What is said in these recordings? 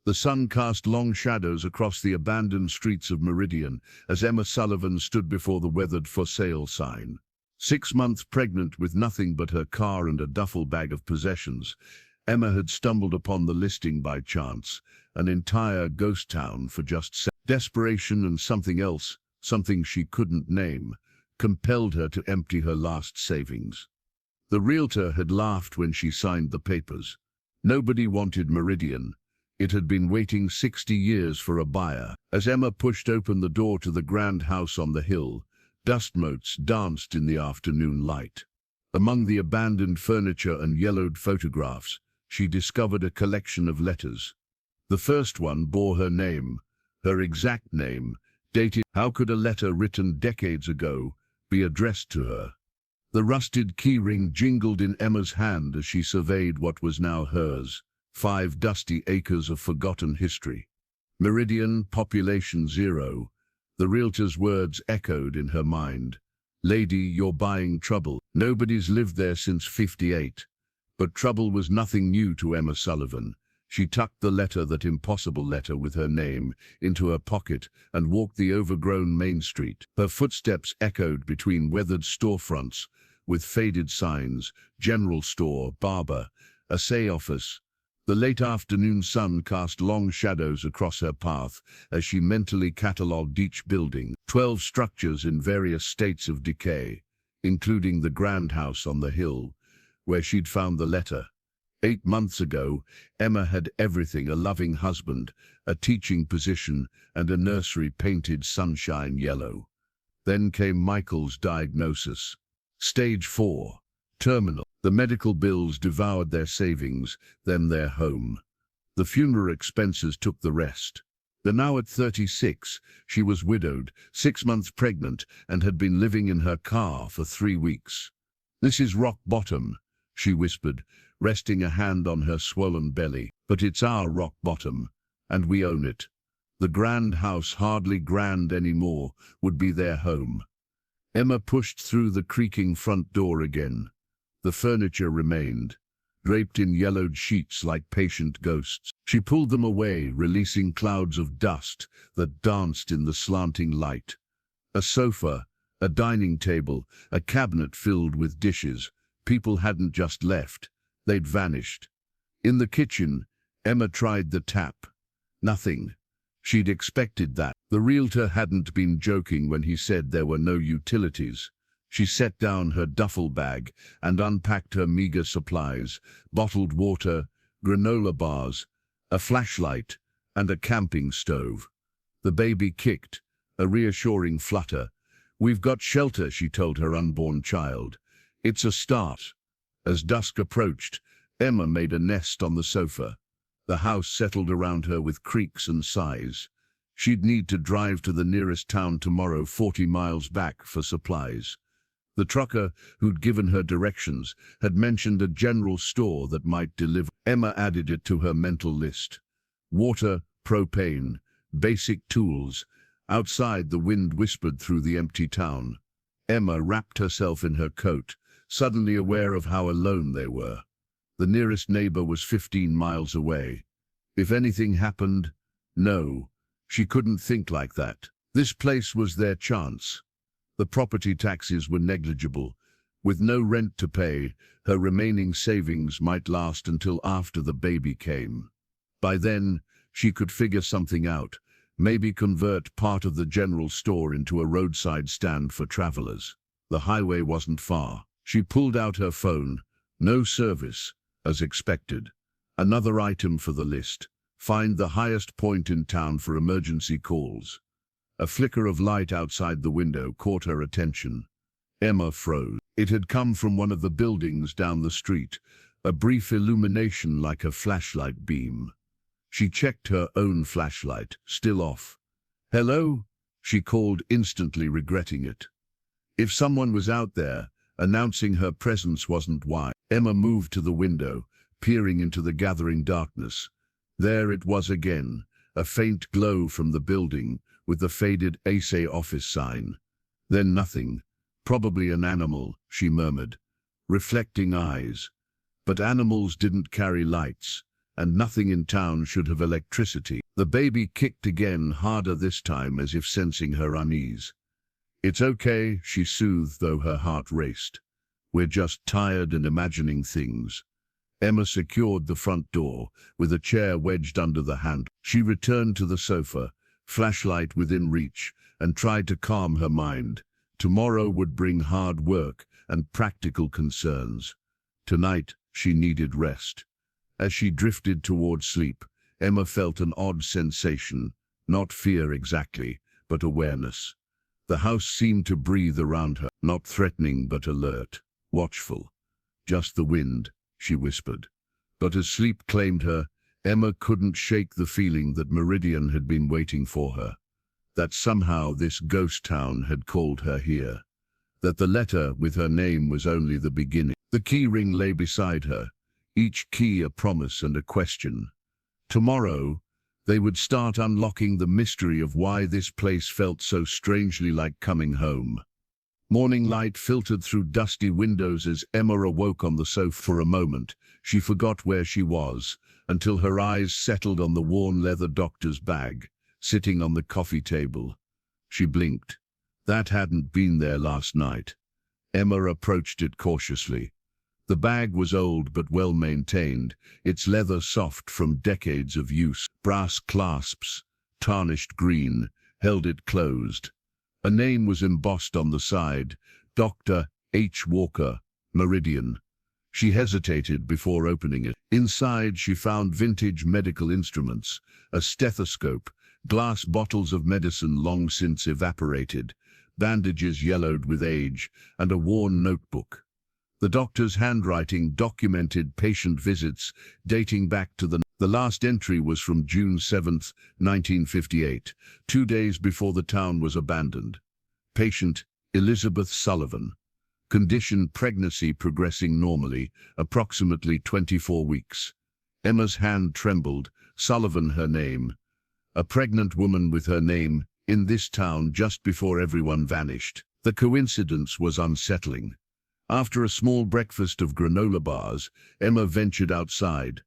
The sun cast long shadows across the abandoned streets of Meridian as Emma Sullivan stood before the weathered "For Sale" sign. 6 months pregnant with nothing but her car and a duffel bag of possessions, Emma had stumbled upon the listing by chance, an entire ghost town for just desperation and something else, something she couldn't name, compelled her to empty her last savings. The realtor had laughed when she signed the papers. Nobody wanted Meridian. It had been waiting 60 years for a buyer. As Emma pushed open the door to the grand house on the hill, dust motes danced in the afternoon light. Among the abandoned furniture and yellowed photographs, she discovered a collection of letters. The first one bore her name, her exact name, dated. How could a letter written decades ago be addressed to her? The rusted keyring jingled in Emma's hand as she surveyed what was now hers, 5 dusty acres of forgotten history. Meridian, population 0. The realtor's words echoed in her mind. Lady, you're buying trouble. Nobody's lived there since '58. But trouble was nothing new to Emma Sullivan. She tucked the letter, that impossible letter with her name, into her pocket and walked the overgrown main street. Her footsteps echoed between weathered storefronts with faded signs: general store, barber, assay office. The late afternoon sun cast long shadows across her path as she mentally catalogued each building, 12 structures in various states of decay, including the grand house on the hill, where she'd found the letter. 8 months ago, Emma had everything: a loving husband, a teaching position, and a nursery painted sunshine yellow. Then came Michael's diagnosis. Stage 4. Terminal. The medical bills devoured their savings, then their home. The funeral expenses took the rest. Now at 36, she was widowed, 6 months pregnant, and had been living in her car for 3 weeks. "This is rock bottom," she whispered, resting a hand on her swollen belly. "But it's our rock bottom, and we own it." The grand house, hardly grand anymore, would be their home. Emma pushed through the creaking front door again. The furniture remained, draped in yellowed sheets like patient ghosts. She pulled them away, releasing clouds of dust that danced in the slanting light. A sofa, a dining table, a cabinet filled with dishes. People hadn't just left, they'd vanished. In the kitchen, Emma tried the tap. Nothing. She'd expected that. The realtor hadn't been joking when he said there were no utilities. She set down her duffel bag and unpacked her meager supplies: bottled water, granola bars, a flashlight, and a camping stove. The baby kicked, a reassuring flutter. "We've got shelter," she told her unborn child. "It's a start." As dusk approached, Emma made a nest on the sofa. The house settled around her with creaks and sighs. She'd need to drive to the nearest town tomorrow, 40 miles back, for supplies. The trucker who'd given her directions had mentioned a general store that might deliver. Emma added it to her mental list. Water, propane, basic tools. Outside, the wind whispered through the empty town. Emma wrapped herself in her coat, suddenly aware of how alone they were. The nearest neighbor was 15 miles away. If anything happened, no, she couldn't think like that. This place was their chance. The property taxes were negligible. With no rent to pay, her remaining savings might last until after the baby came. By then, she could figure something out, maybe convert part of the general store into a roadside stand for travelers. The highway wasn't far. She pulled out her phone. No service, as expected. Another item for the list: find the highest point in town for emergency calls. A flicker of light outside the window caught her attention. Emma froze. It had come from one of the buildings down the street, a brief illumination like a flashlight beam. She checked her own flashlight, still off. "Hello?" she called, instantly regretting it. If someone was out there, announcing her presence wasn't wise. Emma moved to the window, peering into the gathering darkness. There it was again, a faint glow from the building, with the faded assay office sign. Then nothing. "Probably an animal," she murmured. Reflecting eyes. But animals didn't carry lights. and nothing in town should have electricity. The baby kicked again, harder this time, as if sensing her unease. "It's okay," she soothed, though her heart raced. "We're just tired and imagining things." Emma secured the front door, with a chair wedged under the handle. She returned to the sofa, flashlight within reach, and tried to calm her mind. Tomorrow would bring hard work and practical concerns. Tonight, she needed rest. As she drifted toward sleep, Emma felt an odd sensation, not fear exactly, but awareness. The house seemed to breathe around her, not threatening but alert, watchful. "Just the wind," she whispered. But as sleep claimed her, Emma couldn't shake the feeling that Meridian had been waiting for her, that somehow this ghost town had called her here, that the letter with her name was only the beginning. The key ring lay beside her, each key a promise and a question. Tomorrow, they would start unlocking the mystery of why this place felt so strangely like coming home. Morning light filtered through dusty windows as Emma awoke on the sofa. For a moment, she forgot where she was, until her eyes settled on the worn leather doctor's bag, sitting on the coffee table. She blinked. That hadn't been there last night. Emma approached it cautiously. The bag was old but well maintained, its leather soft from decades of use. Brass clasps, tarnished green, held it closed. A name was embossed on the side, Dr. H. Walker, Meridian. She hesitated before opening it. Inside, she found vintage medical instruments, a stethoscope, glass bottles of medicine long since evaporated, bandages yellowed with age, and a worn notebook. The doctor's handwriting documented patient visits dating back to the last entry was from June 7, 1958, 2 days before the town was abandoned. Patient, Elizabeth Sullivan. Condition, pregnancy progressing normally, approximately 24 weeks. Emma's hand trembled. Sullivan, her name. A pregnant woman with her name in this town just before everyone vanished. The coincidence was unsettling. After a small breakfast of granola bars, Emma ventured outside.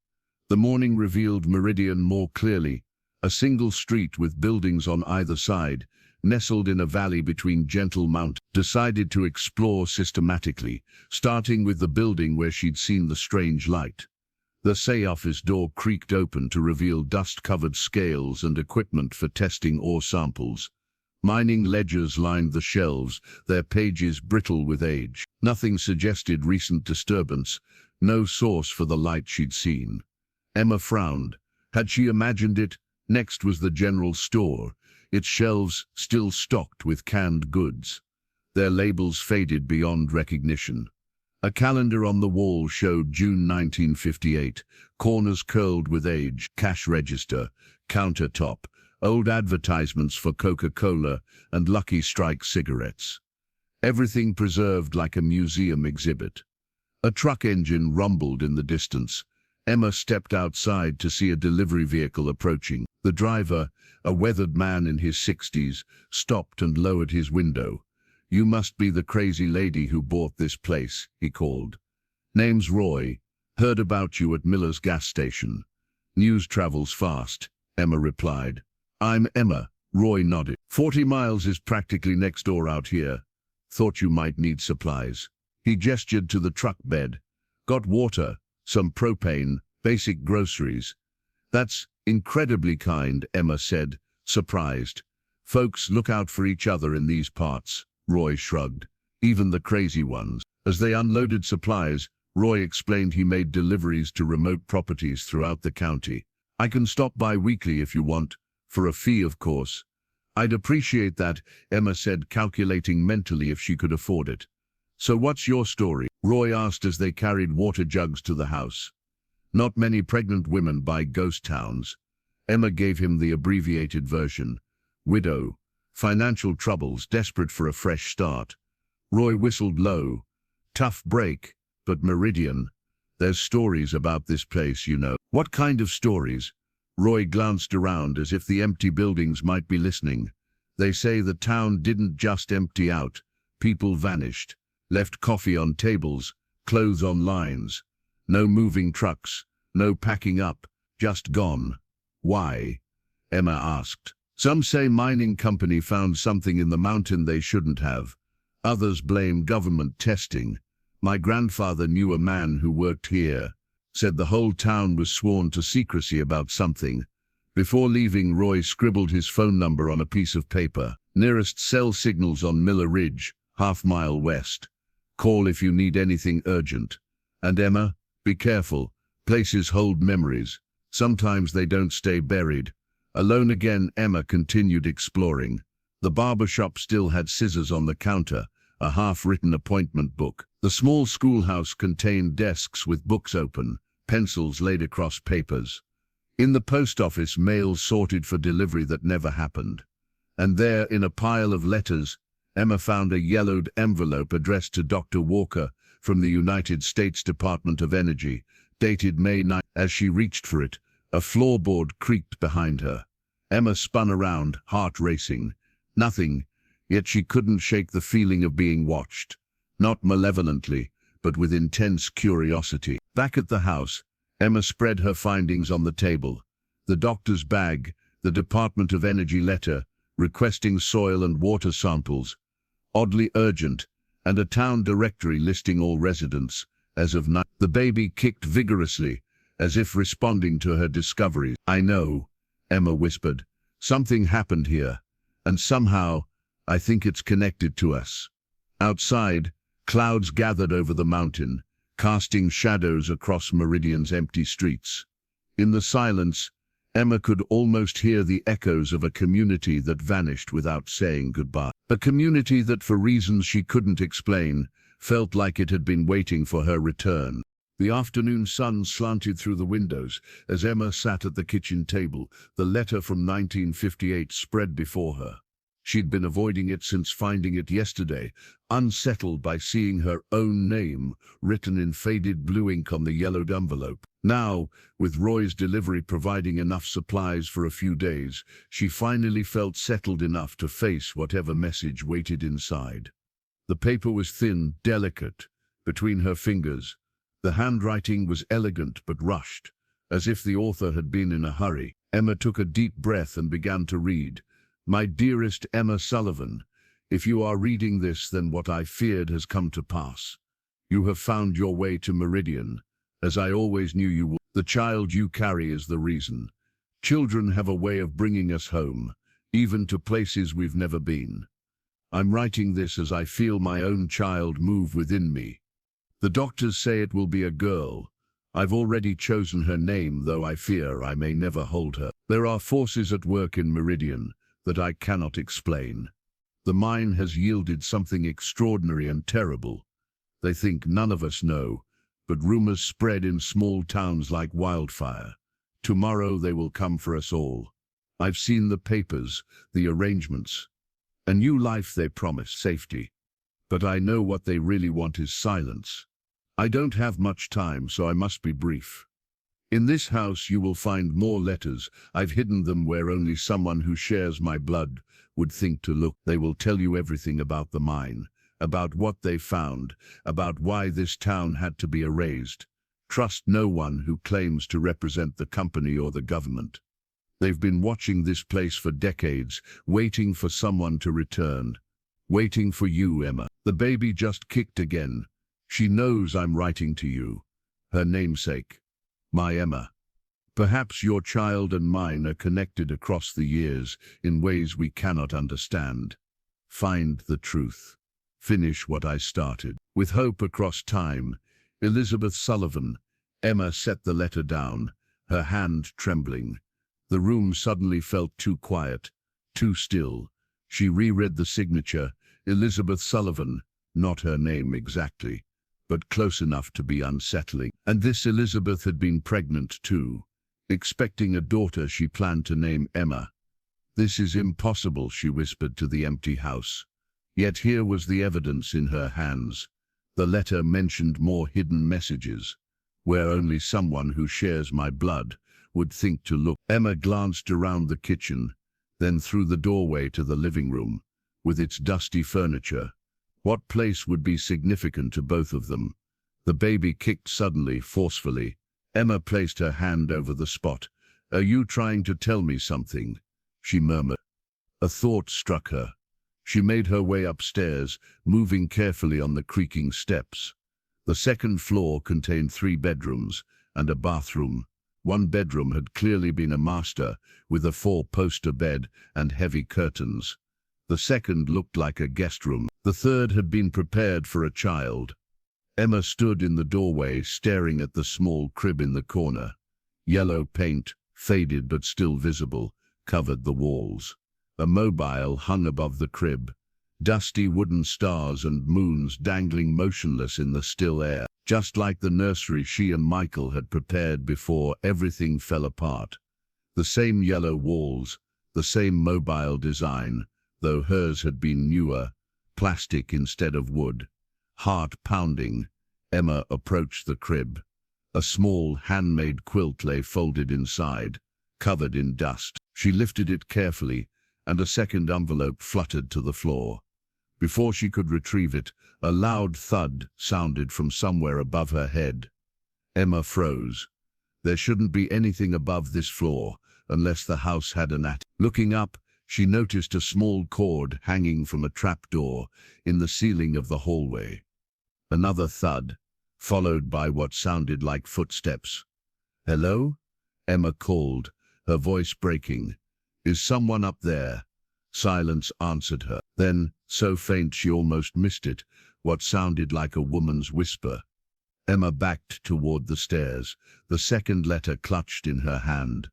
The morning revealed Meridian more clearly, a single street with buildings on either side, nestled in a valley between gentle mountains. Decided to explore systematically, starting with the building where she'd seen the strange light. The safe door creaked open to reveal dust-covered scales and equipment for testing ore samples. Mining ledgers lined the shelves, their pages brittle with age. Nothing suggested recent disturbance, no source for the light she'd seen. Emma frowned. Had she imagined it? Next was the general store, its shelves still stocked with canned goods. Their labels faded beyond recognition. A calendar on the wall showed June 1958, corners curled with age, cash register, countertop, old advertisements for Coca-Cola and Lucky Strike cigarettes. Everything preserved like a museum exhibit. A truck engine rumbled in the distance. Emma stepped outside to see a delivery vehicle approaching. The driver, a weathered man in his 60s, stopped and lowered his window. "You must be the crazy lady who bought this place," he called. "Name's Roy. Heard about you at Miller's gas station." "News travels fast," Emma replied. "I'm Emma," Roy nodded. 40 miles is practically next door out here. Thought you might need supplies." He gestured to the truck bed. "Got water, some propane, basic groceries." "That's incredibly kind," Emma said, surprised. "Folks look out for each other in these parts." Roy shrugged. "Even the crazy ones." As they unloaded supplies, Roy explained he made deliveries to remote properties throughout the county. "I can stop by weekly if you want, for a fee, of course." "I'd appreciate that," Emma said, calculating mentally if she could afford it. "So what's your story?" Roy asked as they carried water jugs to the house. "Not many pregnant women buy ghost towns." Emma gave him the abbreviated version. "Widow. Financial troubles, desperate for a fresh start." Roy whistled low. "Tough break, but Meridian. There's stories about this place, you know." "What kind of stories?" Roy glanced around as if the empty buildings might be listening. "They say the town didn't just empty out. People vanished, left coffee on tables, clothes on lines. No moving trucks, no packing up, Just gone. Why? Emma asked. Some say mining company found something in the mountain they shouldn't have. Others blame government testing. My grandfather knew a man who worked here. Said the whole town was sworn to secrecy about something. Before leaving, Roy scribbled his phone number on a piece of paper. Nearest cell signals on Miller Ridge, half-mile west. Call if you need anything urgent. And Emma, be careful. Places hold memories. Sometimes they don't stay buried. Alone again, Emma continued exploring. The barber shop still had scissors on the counter, a half-written appointment book. The small schoolhouse contained desks with books open, pencils laid across papers. In the post office, mail sorted for delivery that never happened. And there, in a pile of letters, Emma found a yellowed envelope addressed to Dr. Walker from the United States Department of Energy, dated May 9. As she reached for it, a floorboard creaked behind her. Emma spun around, heart racing. Nothing, yet she couldn't shake the feeling of being watched. Not malevolently, but with intense curiosity. Back at the house, Emma spread her findings on the table. The doctor's bag, the Department of Energy letter, requesting soil and water samples, oddly urgent, and a town directory listing all residents, as of night. The baby kicked vigorously, as if responding to her discoveries. I know, Emma whispered. Something happened here, and somehow, I think it's connected to us. Outside, clouds gathered over the mountain, casting shadows across Meridian's empty streets. In the silence, Emma could almost hear the echoes of a community that vanished without saying goodbye. A community that, for reasons she couldn't explain, felt like it had been waiting for her return. The afternoon sun slanted through the windows as Emma sat at the kitchen table, the letter from 1958 spread before her. She'd been avoiding it since finding it yesterday, unsettled by seeing her own name written in faded blue ink on the yellowed envelope. Now, with Roy's delivery providing enough supplies for a few days, she finally felt settled enough to face whatever message waited inside. The paper was thin, delicate, between her fingers. The handwriting was elegant but rushed, as if the author had been in a hurry. Emma took a deep breath and began to read. My dearest Emma Sullivan, if you are reading this, then what I feared has come to pass. You have found your way to Meridian, as I always knew you would. The child you carry is the reason. Children have a way of bringing us home, even to places we've never been. I'm writing this as I feel my own child move within me. The doctors say it will be a girl. I've already chosen her name, though I fear I may never hold her. There are forces at work in Meridian that I cannot explain. The mine has yielded something extraordinary and terrible. They think none of us know, but rumors spread in small towns like wildfire. Tomorrow they will come for us all. I've seen the papers, the arrangements. A new life they promise, safety. But I know what they really want is silence. I don't have much time, so I must be brief. In this house you will find more letters. I've hidden them where only someone who shares my blood would think to look. They will tell you everything about the mine, about what they found, about why this town had to be erased. Trust no one who claims to represent the company or the government. They've been watching this place for decades, waiting for someone to return. Waiting for you, Emma. The baby just kicked again. She knows I'm writing to you. Her namesake. My Emma. Perhaps your child and mine are connected across the years in ways we cannot understand. Find the truth. Finish what I started. With hope across time, Elizabeth Sullivan. Emma set the letter down, her hand trembling. The room suddenly felt too quiet, too still. She reread the signature, Elizabeth Sullivan, not her name exactly, but close enough to be unsettling. And this Elizabeth had been pregnant too, expecting a daughter she planned to name Emma. This is impossible, she whispered to the empty house. Yet here was the evidence in her hands. The letter mentioned more hidden messages, where only someone who shares my blood would think to look. Emma glanced around the kitchen, then through the doorway to the living room, with its dusty furniture. What place would be significant to both of them? The baby kicked suddenly, forcefully. Emma placed her hand over the spot. "Are you trying to tell me something?" she murmured. A thought struck her. She made her way upstairs, moving carefully on the creaking steps. The second floor contained 3 bedrooms and a bathroom. One bedroom had clearly been a master, with a 4-poster bed and heavy curtains. The second looked like a guest room. The third had been prepared for a child. Emma stood in the doorway, staring at the small crib in the corner. Yellow paint, faded but still visible, covered the walls. A mobile hung above the crib. Dusty wooden stars and moons dangling motionless in the still air. Just like the nursery she and Michael had prepared before everything fell apart. The same yellow walls, the same mobile design, though hers had been newer, plastic instead of wood. Heart pounding, Emma approached the crib. A small handmade quilt lay folded inside, covered in dust. She lifted it carefully, and a second envelope fluttered to the floor. Before she could retrieve it, a loud thud sounded from somewhere above her head. Emma froze. There shouldn't be anything above this floor, unless the house had an attic. Looking up, she noticed a small cord hanging from a trapdoor in the ceiling of the hallway. Another thud, followed by what sounded like footsteps. "Hello?" Emma called, her voice breaking. "Is someone up there?" Silence answered her. Then, so faint she almost missed it, what sounded like a woman's whisper. Emma backed toward the stairs, the second letter clutched in her hand.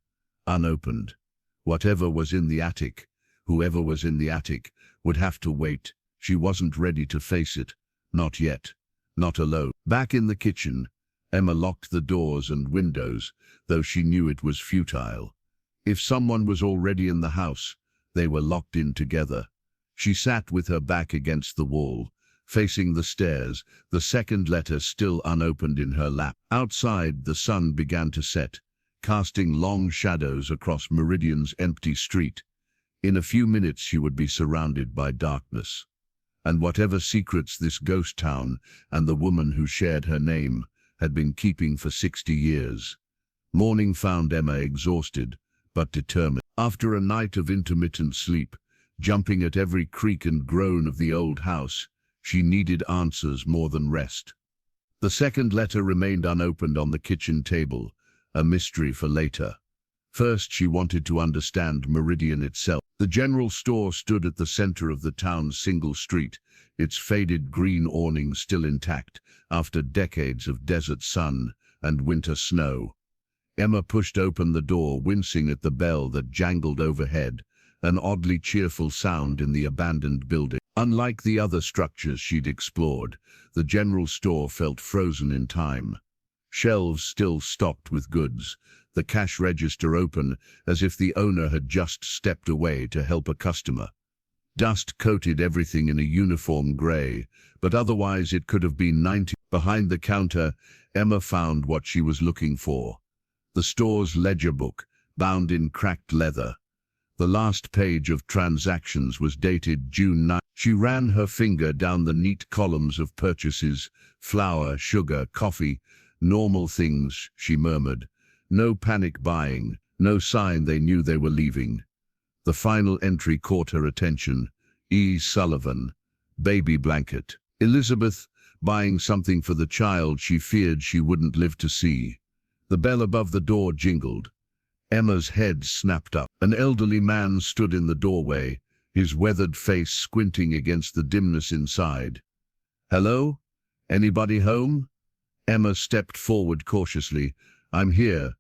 Unopened. Whatever was in the attic, whoever was in the attic, would have to wait. She wasn't ready to face it. Not yet. Not alone. Back in the kitchen, Emma locked the doors and windows, though she knew it was futile. If someone was already in the house, they were locked in together. She sat with her back against the wall, facing the stairs, the second letter still unopened in her lap. Outside, the sun began to set, casting long shadows across Meridian's empty street. In a few minutes she would be surrounded by darkness. And whatever secrets this ghost town and the woman who shared her name had been keeping for 60 years. Morning found Emma exhausted, but determined. After a night of intermittent sleep, jumping at every creak and groan of the old house, she needed answers more than rest. The second letter remained unopened on the kitchen table, a mystery for later. First, she wanted to understand Meridian itself. The general store stood at the center of the town's single street, its faded green awning still intact after decades of desert sun and winter snow. Emma pushed open the door, wincing at the bell that jangled overhead, an oddly cheerful sound in the abandoned building. Unlike the other structures she'd explored, the general store felt frozen in time. Shelves still stocked with goods, the cash register open as if the owner had just stepped away to help a customer. Dust coated everything in a uniform gray, but otherwise it could have been 90. Behind the counter, Emma found what she was looking for. The store's ledger book, bound in cracked leather. The last page of transactions was dated June 9. She ran her finger down the neat columns of purchases: flour, sugar, coffee, normal things, she murmured. No panic buying, no sign they knew they were leaving. The final entry caught her attention. E. Sullivan, baby blanket. Elizabeth, buying something for the child she feared she wouldn't live to see. The bell above the door jingled. Emma's head snapped up. An elderly man stood in the doorway, his weathered face squinting against the dimness inside. "Hello? Anybody home?" Emma stepped forward cautiously. "I'm here."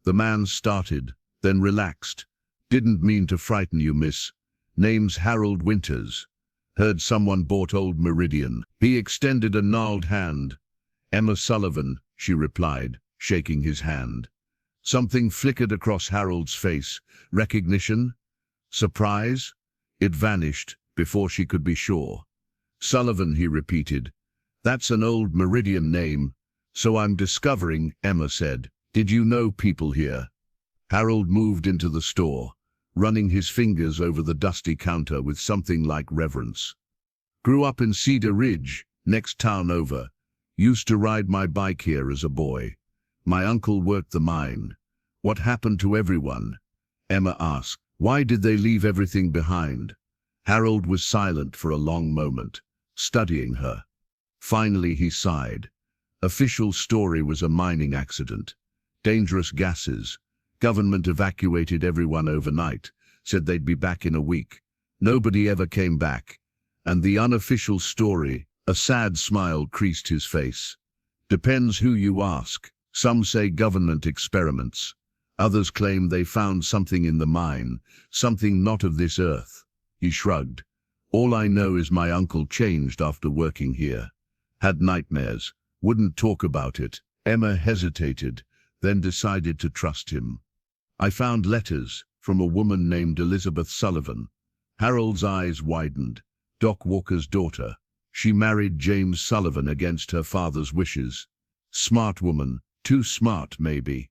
The man started, then relaxed. "Didn't mean to frighten you, miss. Name's Harold Winters. Heard someone bought old Meridian." He extended a gnarled hand. "Emma Sullivan," she replied, shaking his hand. Something flickered across Harold's face. Recognition? Surprise? It vanished before she could be sure. "Sullivan," he repeated. "That's an old Meridian name." "So I'm discovering," Emma said. "Did you know people here?" Harold moved into the store, running his fingers over the dusty counter with something like reverence. "Grew up in Cedar Ridge, next town over. Used to ride my bike here as a boy. My uncle worked the mine. What happened to everyone? Emma asked. Why did they leave everything behind? Harold was silent for a long moment, studying her. Finally he sighed. Official story was a mining accident. Dangerous gases. Government evacuated everyone overnight, said they'd be back in a week. Nobody ever came back. And the unofficial story, a sad smile creased his face. Depends who you ask. Some say government experiments. Others claim they found something in the mine, something not of this earth. He shrugged. All I know is my uncle changed after working here. Had nightmares. Wouldn't talk about it. Emma hesitated, then decided to trust him. I found letters from a woman named Elizabeth Sullivan. Harold's eyes widened. Doc Walker's daughter. She married James Sullivan against her father's wishes. Smart woman. Too smart, maybe.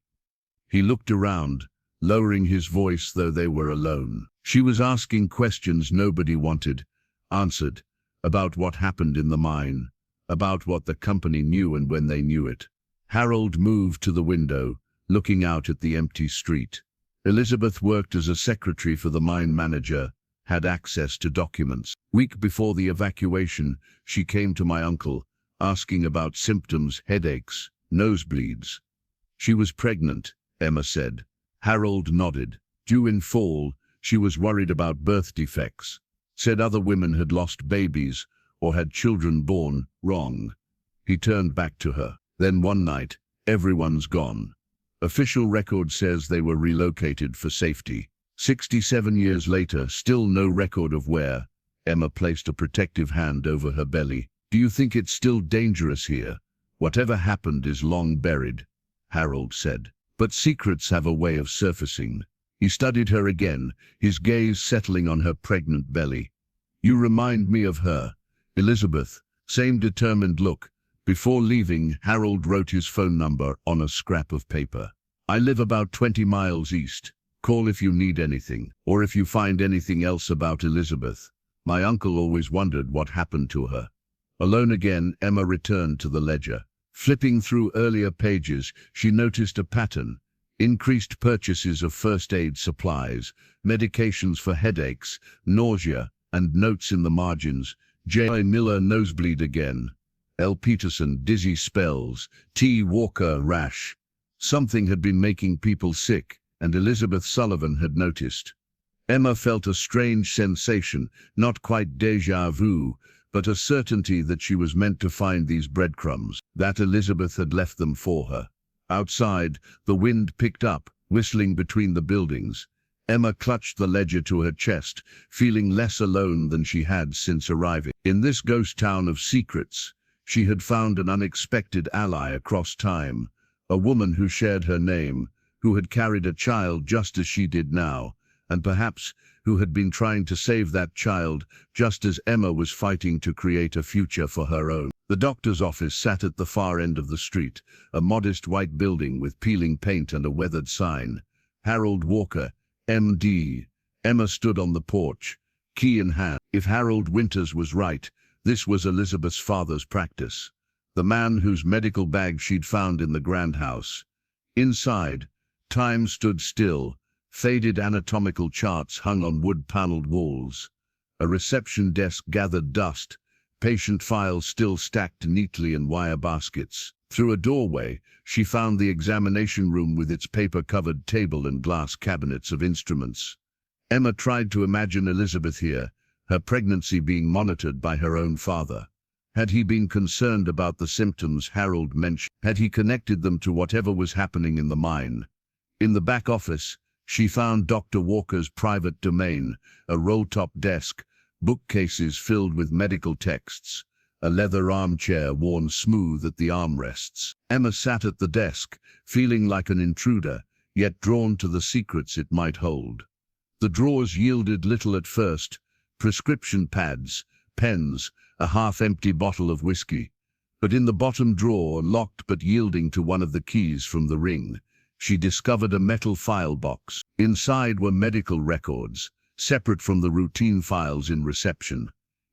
He looked around, lowering his voice though they were alone. She was asking questions nobody wanted answered, about what happened in the mine, about what the company knew and when they knew it. Harold moved to the window, looking out at the empty street. Elizabeth worked as a secretary for the mine manager, had access to documents. Week before the evacuation, she came to my uncle, asking about symptoms, headaches, nosebleeds. She was pregnant, Emma said. Harold nodded. Due in fall, she was worried about birth defects. Said other women had lost babies or had children born wrong. He turned back to her. Then one night, everyone's gone. Official record says they were relocated for safety. 67 years later, still no record of where. Emma placed a protective hand over her belly. Do you think it's still dangerous here? Whatever happened is long buried, Harold said. But secrets have a way of surfacing. He studied her again, his gaze settling on her pregnant belly. You remind me of her, Elizabeth. Same determined look. Before leaving, Harold wrote his phone number on a scrap of paper. I live about 20 miles east. Call if you need anything, or if you find anything else about Elizabeth. My uncle always wondered what happened to her. Alone again, Emma returned to the ledger. Flipping through earlier pages, she noticed a pattern. Increased purchases of first aid supplies, medications for headaches, nausea, and notes in the margins. J. Miller nosebleed again. L. Peterson dizzy spells. T. Walker rash. Something had been making people sick, and Elizabeth Sullivan had noticed. Emma felt a strange sensation, not quite déjà vu, but a certainty that she was meant to find these breadcrumbs, that Elizabeth had left them for her. Outside, the wind picked up, whistling between the buildings. Emma clutched the ledger to her chest, feeling less alone than she had since arriving. In this ghost town of secrets, she had found an unexpected ally across time, a woman who shared her name, who had carried a child just as she did now, and perhaps who had been trying to save that child just as Emma was fighting to create a future for her own. The doctor's office sat at the far end of the street, a modest white building with peeling paint and a weathered sign. Harold Walker, M.D. Emma stood on the porch, key in hand. If Harold Winters was right, this was Elizabeth's father's practice. The man whose medical bag she'd found in the grand house. Inside, time stood still. Faded anatomical charts hung on wood-paneled walls. A reception desk gathered dust, patient files still stacked neatly in wire baskets. Through a doorway, she found the examination room with its paper-covered table and glass cabinets of instruments. Emma tried to imagine Elizabeth here, her pregnancy being monitored by her own father. Had he been concerned about the symptoms Harold mentioned? Had he connected them to whatever was happening in the mine? In the back office, she found Dr. Walker's private domain, a roll-top desk, bookcases filled with medical texts, a leather armchair worn smooth at the armrests. Emma sat at the desk, feeling like an intruder, yet drawn to the secrets it might hold. The drawers yielded little at first: prescription pads, pens, a half-empty bottle of whiskey. But in the bottom drawer, locked but yielding to one of the keys from the ring, she discovered a metal file box. Inside were medical records, separate from the routine files in reception.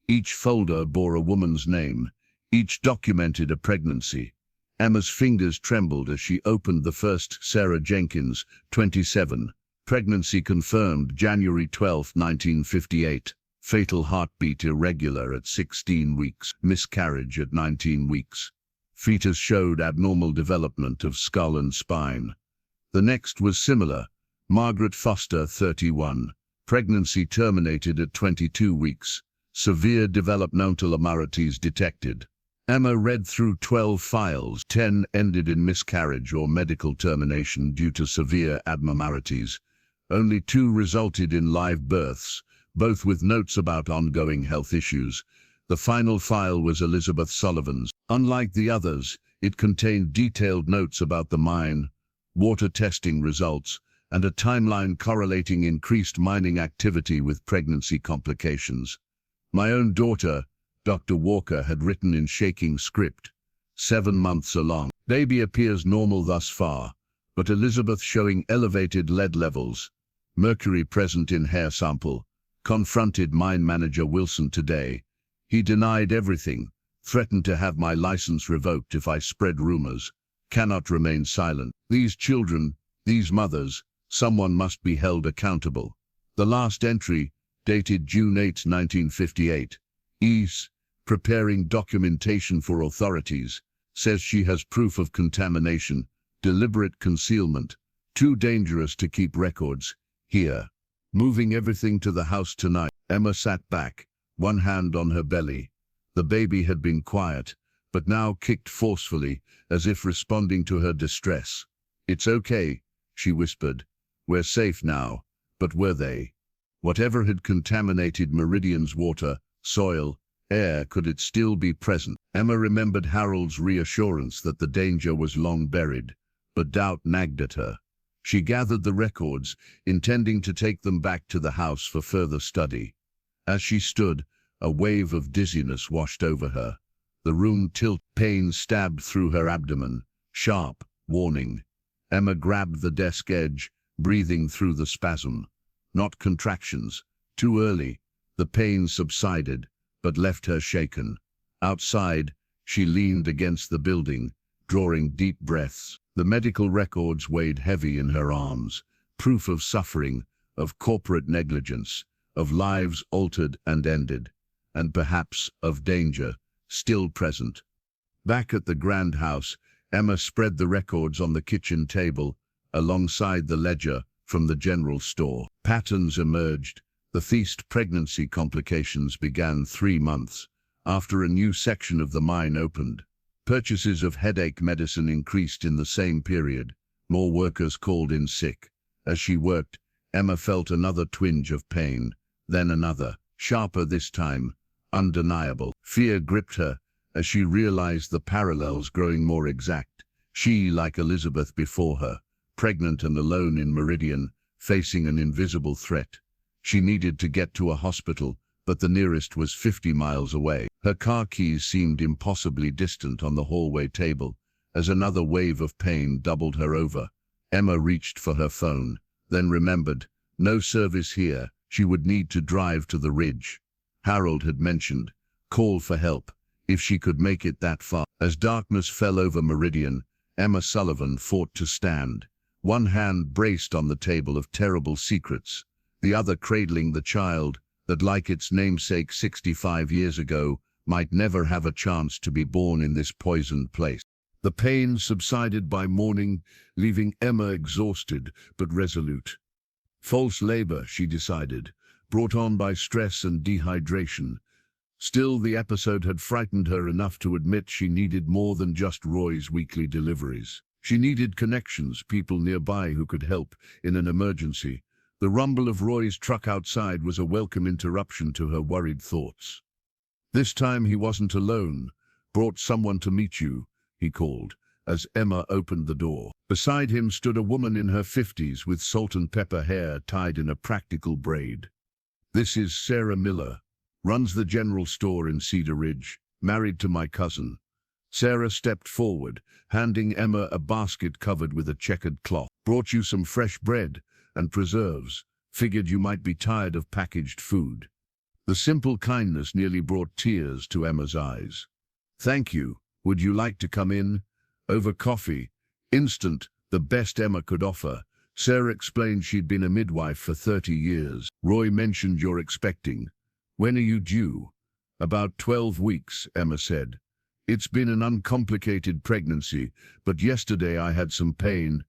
Each folder bore a woman's name. Each documented a pregnancy. Emma's fingers trembled as she opened the first. Sarah Jenkins, 27. Pregnancy confirmed January 12, 1958. Fatal heartbeat irregular at 16 weeks. Miscarriage at 19 weeks. Fetus showed abnormal development of skull and spine. The next was similar. Margaret Foster, 31. Pregnancy terminated at 22 weeks. Severe developmental abnormalities detected. Emma read through 12 files. 10 ended in miscarriage or medical termination due to severe abnormalities. Only 2 resulted in live births, both with notes about ongoing health issues. The final file was Elizabeth Sullivan's. Unlike the others, it contained detailed notes about the mine, water testing results, and a timeline correlating increased mining activity with pregnancy complications. My own daughter, Dr. Walker, had written in shaking script, 7 months along. Baby appears normal thus far, but Elizabeth showing elevated lead levels. Mercury present in hair sample. Confronted mine manager Wilson today. He denied everything, threatened to have my license revoked if I spread rumors. Cannot remain silent. These children, these mothers, someone must be held accountable. The last entry, dated June 8, 1958. Ease, preparing documentation for authorities, says she has proof of contamination, deliberate concealment, too dangerous to keep records, here. Moving everything to the house tonight. Emma sat back, one hand on her belly. The baby had been quiet, but now kicked forcefully, as if responding to her distress. It's okay, she whispered. We're safe now. But were they? Whatever had contaminated Meridian's water, soil, air, could it still be present? Emma remembered Harold's reassurance that the danger was long buried, but doubt nagged at her. She gathered the records, intending to take them back to the house for further study. As she stood, a wave of dizziness washed over her. The room tilted, pain stabbed through her abdomen. Sharp, warning. Emma grabbed the desk edge, breathing through the spasm. Not contractions. Too early. The pain subsided, but left her shaken. Outside, she leaned against the building, drawing deep breaths. The medical records weighed heavy in her arms, proof of suffering, of corporate negligence, of lives altered and ended, and perhaps of danger, still present. Back at the grand house, Emma spread the records on the kitchen table, alongside the ledger from the general store. Patterns emerged. The feast pregnancy complications began 3 months after a new section of the mine opened. Purchases of headache medicine increased in the same period. More workers called in sick. As she worked, Emma felt another twinge of pain, then another, sharper this time, undeniable. Fear gripped her as she realized the parallels growing more exact. She, like Elizabeth before her, pregnant and alone in Meridian, facing an invisible threat. She needed to get to a hospital, but the nearest was 50 miles away. Her car keys seemed impossibly distant on the hallway table, as another wave of pain doubled her over. Emma reached for her phone, then remembered, no service here. She would need to drive to the ridge. Harold had mentioned, call for help, if she could make it that far. As darkness fell over Meridian, Emma Sullivan fought to stand, one hand braced on the table of terrible secrets, the other cradling the child that, like its namesake 65 years ago, might never have a chance to be born in this poisoned place. The pain subsided by morning, leaving Emma exhausted but resolute. False labor, she decided, brought on by stress and dehydration. Still, the episode had frightened her enough to admit she needed more than just Roy's weekly deliveries. She needed connections, people nearby who could help in an emergency. The rumble of Roy's truck outside was a welcome interruption to her worried thoughts. This time he wasn't alone. Brought someone to meet you, he called, as Emma opened the door. Beside him stood a woman in her 50s with salt and pepper hair tied in a practical braid. This is Sarah Miller. Runs the general store in Cedar Ridge, married to my cousin. Sarah stepped forward, handing Emma a basket covered with a checkered cloth. Brought you some fresh bread and preserves. Figured you might be tired of packaged food. The simple kindness nearly brought tears to Emma's eyes. Thank you. Would you like to come in? Over coffee, instant, the best Emma could offer. Sarah explained she'd been a midwife for 30 years. Roy mentioned you're expecting. When are you due? About 12 weeks, Emma said. It's been an uncomplicated pregnancy, but yesterday I had some pain.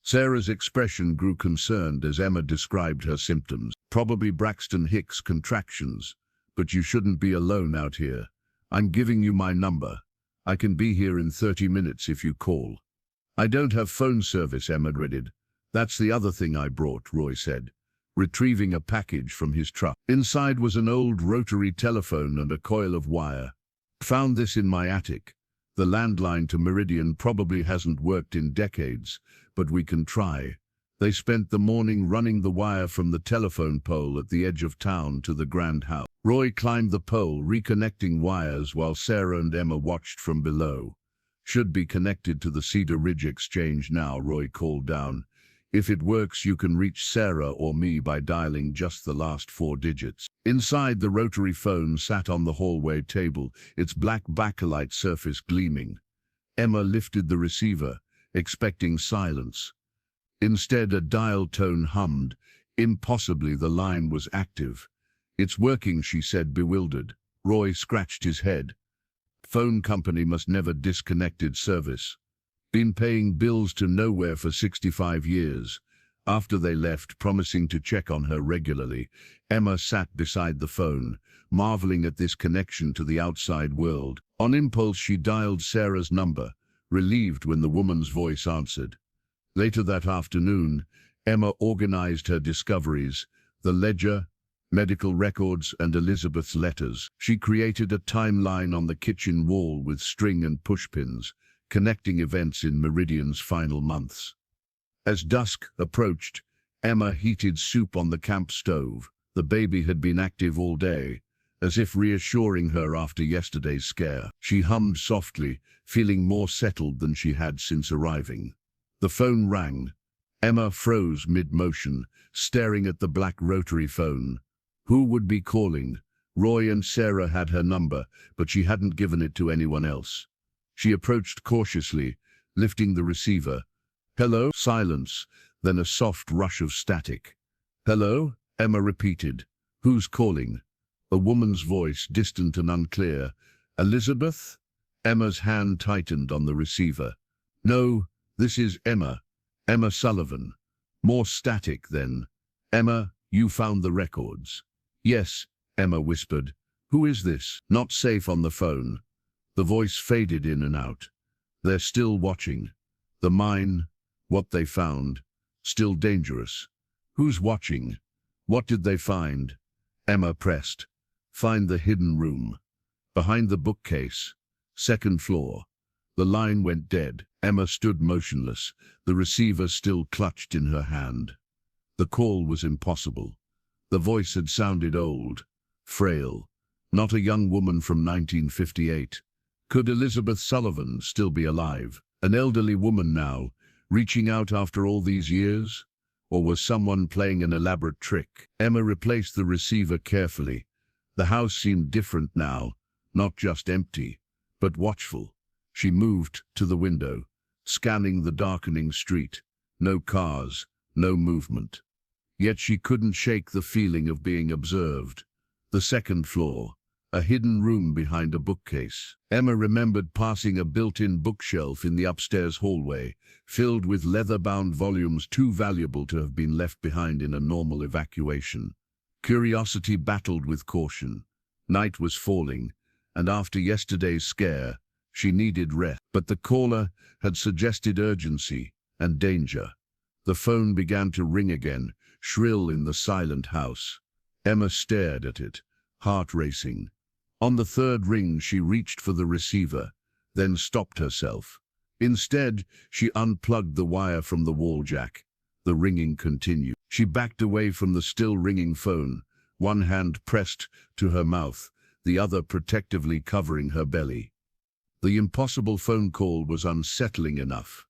Sarah's expression grew concerned as Emma described her symptoms. Probably Braxton Hicks contractions, but you shouldn't be alone out here. I'm giving you my number. I can be here in 30 minutes if you call. I don't have phone service, Emma dreaded. That's the other thing I brought, Roy said, retrieving a package from his truck. Inside was an old rotary telephone and a coil of wire. Found this in my attic. The landline to Meridian probably hasn't worked in decades, but we can try. They spent the morning running the wire from the telephone pole at the edge of town to the grand house. Roy climbed the pole, reconnecting wires while Sarah and Emma watched from below. Should be connected to the Cedar Ridge exchange now, Roy called down. If it works, you can reach Sarah or me by dialing just the last 4 digits. Inside, the rotary phone sat on the hallway table, its black bakelite surface gleaming. Emma lifted the receiver, expecting silence. Instead, a dial tone hummed. Impossibly, the line was active. It's working, she said, bewildered. Roy scratched his head. Phone company must never disconnected service. Been paying bills to nowhere for 65 years. After they left, promising to check on her regularly, Emma sat beside the phone, marveling at this connection to the outside world. On impulse, she dialed Sarah's number, relieved when the woman's voice answered. Later that afternoon, Emma organized her discoveries, the ledger, medical records, and Elizabeth's letters. She created a timeline on the kitchen wall with string and pushpins, connecting events in Meridian's final months. As dusk approached, Emma heated soup on the camp stove. The baby had been active all day, as if reassuring her after yesterday's scare. She hummed softly, feeling more settled than she had since arriving. The phone rang. Emma froze mid-motion, staring at the black rotary phone. Who would be calling? Roy and Sarah had her number, but she hadn't given it to anyone else. She approached cautiously, lifting the receiver. Hello? Silence, then a soft rush of static. Hello? Emma repeated. Who's calling? A woman's voice, distant and unclear. Elizabeth? Emma's hand tightened on the receiver. No, this is Emma. Emma Sullivan. More static then. Emma, you found the records. Yes, Emma whispered. Who is this? Not safe on the phone. The voice faded in and out. They're still watching. The mine, what they found, still dangerous. Who's watching? What did they find? Emma pressed. Find the hidden room. Behind the bookcase. 2nd floor. The line went dead. Emma stood motionless, the receiver still clutched in her hand. The call was impossible. The voice had sounded old, frail, not a young woman from 1958. Could Elizabeth Sullivan still be alive? An elderly woman now, reaching out after all these years? Or was someone playing an elaborate trick? Emma replaced the receiver carefully. The house seemed different now, not just empty, but watchful. She moved to the window, scanning the darkening street. No cars, no movement. Yet she couldn't shake the feeling of being observed. The 2nd floor. A hidden room behind a bookcase. Emma remembered passing a built-in bookshelf in the upstairs hallway, filled with leather-bound volumes too valuable to have been left behind in a normal evacuation. Curiosity battled with caution. Night was falling, and after yesterday's scare, she needed rest. But the caller had suggested urgency and danger. The phone began to ring again, shrill in the silent house. Emma stared at it, heart racing. On the 3rd ring, she reached for the receiver, then stopped herself. Instead, she unplugged the wire from the wall jack. The ringing continued. She backed away from the still ringing phone, one hand pressed to her mouth, the other protectively covering her belly. The impossible phone call was unsettling enough.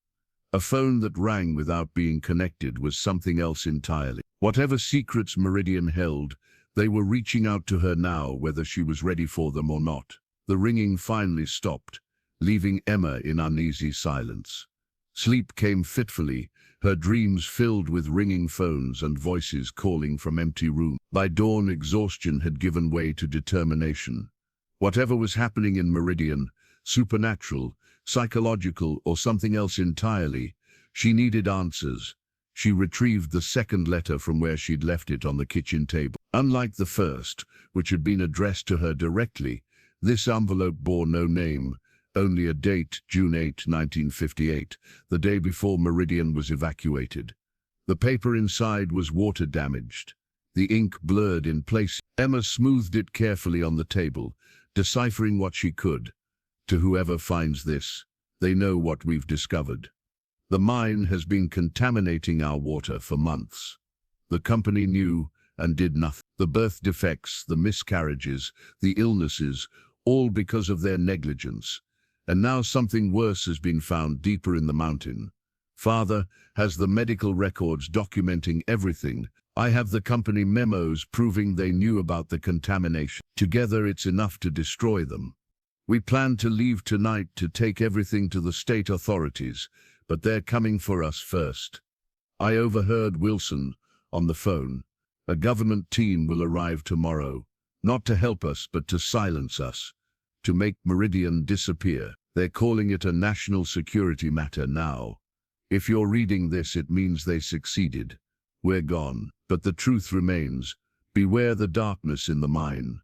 A phone that rang without being connected was something else entirely. Whatever secrets Meridian held, they were reaching out to her now, whether she was ready for them or not. The ringing finally stopped, leaving Emma in uneasy silence. Sleep came fitfully, her dreams filled with ringing phones and voices calling from empty rooms. By dawn, exhaustion had given way to determination. Whatever was happening in Meridian, supernatural, psychological, or something else entirely, she needed answers. She retrieved the second letter from where she'd left it on the kitchen table. Unlike the first, which had been addressed to her directly, this envelope bore no name, only a date, June 8, 1958, the day before Meridian was evacuated. The paper inside was water-damaged, the ink blurred in place. Emma smoothed it carefully on the table, deciphering what she could. To whoever finds this, they know what we've discovered. The mine has been contaminating our water for months. The company knew and did nothing. The birth defects, the miscarriages, the illnesses, all because of their negligence. And now something worse has been found deeper in the mountain. Father has the medical records documenting everything. I have the company memos proving they knew about the contamination. Together it's enough to destroy them. We plan to leave tonight to take everything to the state authorities, but they're coming for us first. I overheard Wilson on the phone. A government team will arrive tomorrow, not to help us, but to silence us, to make Meridian disappear. They're calling it a national security matter now. If you're reading this, it means they succeeded. We're gone. But the truth remains. Beware the darkness in the mine.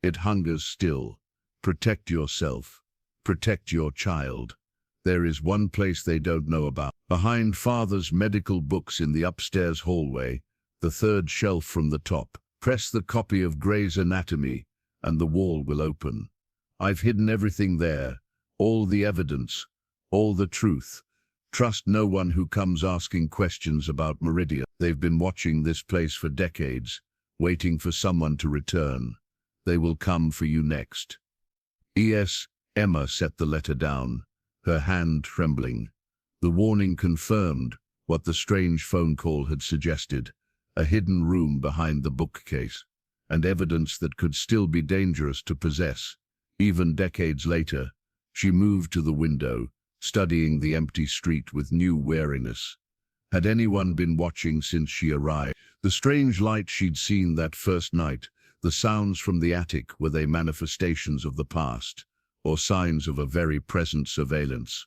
It hungers still. Protect yourself. Protect your child. There is one place they don't know about. Behind Father's medical books in the upstairs hallway, the third shelf from the top. Press the copy of Gray's Anatomy, and the wall will open. I've hidden everything there, all the evidence, all the truth. Trust no one who comes asking questions about Meridian. They've been watching this place for decades, waiting for someone to return. They will come for you next. E.S. Emma set the letter down, her hand trembling. The warning confirmed what the strange phone call had suggested, a hidden room behind the bookcase, and evidence that could still be dangerous to possess. Even decades later, she moved to the window, studying the empty street with new wariness. Had anyone been watching since she arrived? The strange light she'd seen that first night, the sounds from the attic, were they manifestations of the past, or signs of a very present surveillance?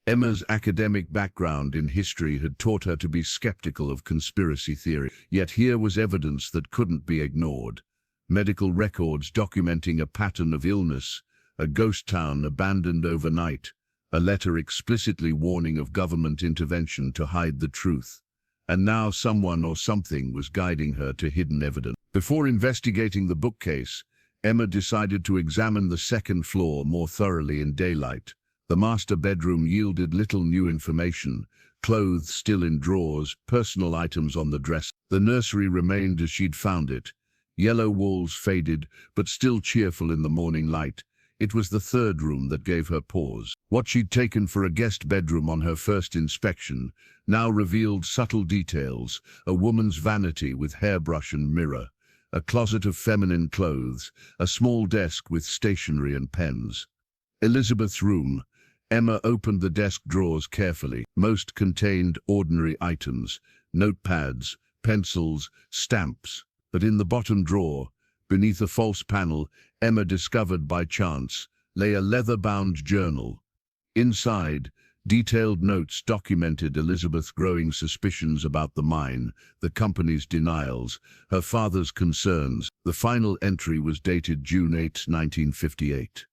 Emma's academic background in history had taught her to be skeptical of conspiracy theory, yet here was evidence that couldn't be ignored. Medical records documenting a pattern of illness, a ghost town abandoned overnight, a letter explicitly warning of government intervention to hide the truth. And now someone or something was guiding her to hidden evidence. Before investigating the bookcase, Emma decided to examine the second floor more thoroughly in daylight. The master bedroom yielded little new information, clothes still in drawers, personal items on the dresser. The nursery remained as she'd found it, yellow walls faded, but still cheerful in the morning light. It was the third room that gave her pause. What she'd taken for a guest bedroom on her first inspection now revealed subtle details: a woman's vanity with hairbrush and mirror, a closet of feminine clothes, a small desk with stationery and pens. Elizabeth's room. Emma opened the desk drawers carefully. Most contained ordinary items, notepads, pencils, stamps. But in the bottom drawer, beneath a false panel Emma discovered by chance, lay a leather-bound journal. Inside, detailed notes documented Elizabeth's growing suspicions about the mine, the company's denials, her father's concerns. The final entry was dated June 8, 1958.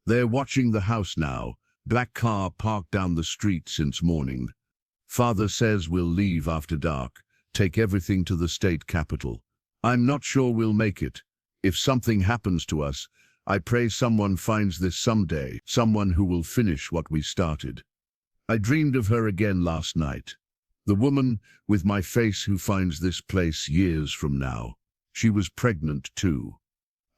They're watching the house now. Black car parked down the street since morning. Father says we'll leave after dark, take everything to the state capital. I'm not sure we'll make it. If something happens to us, I pray someone finds this someday, someone who will finish what we started. I dreamed of her again last night. The woman with my face who finds this place years from now. She was pregnant too.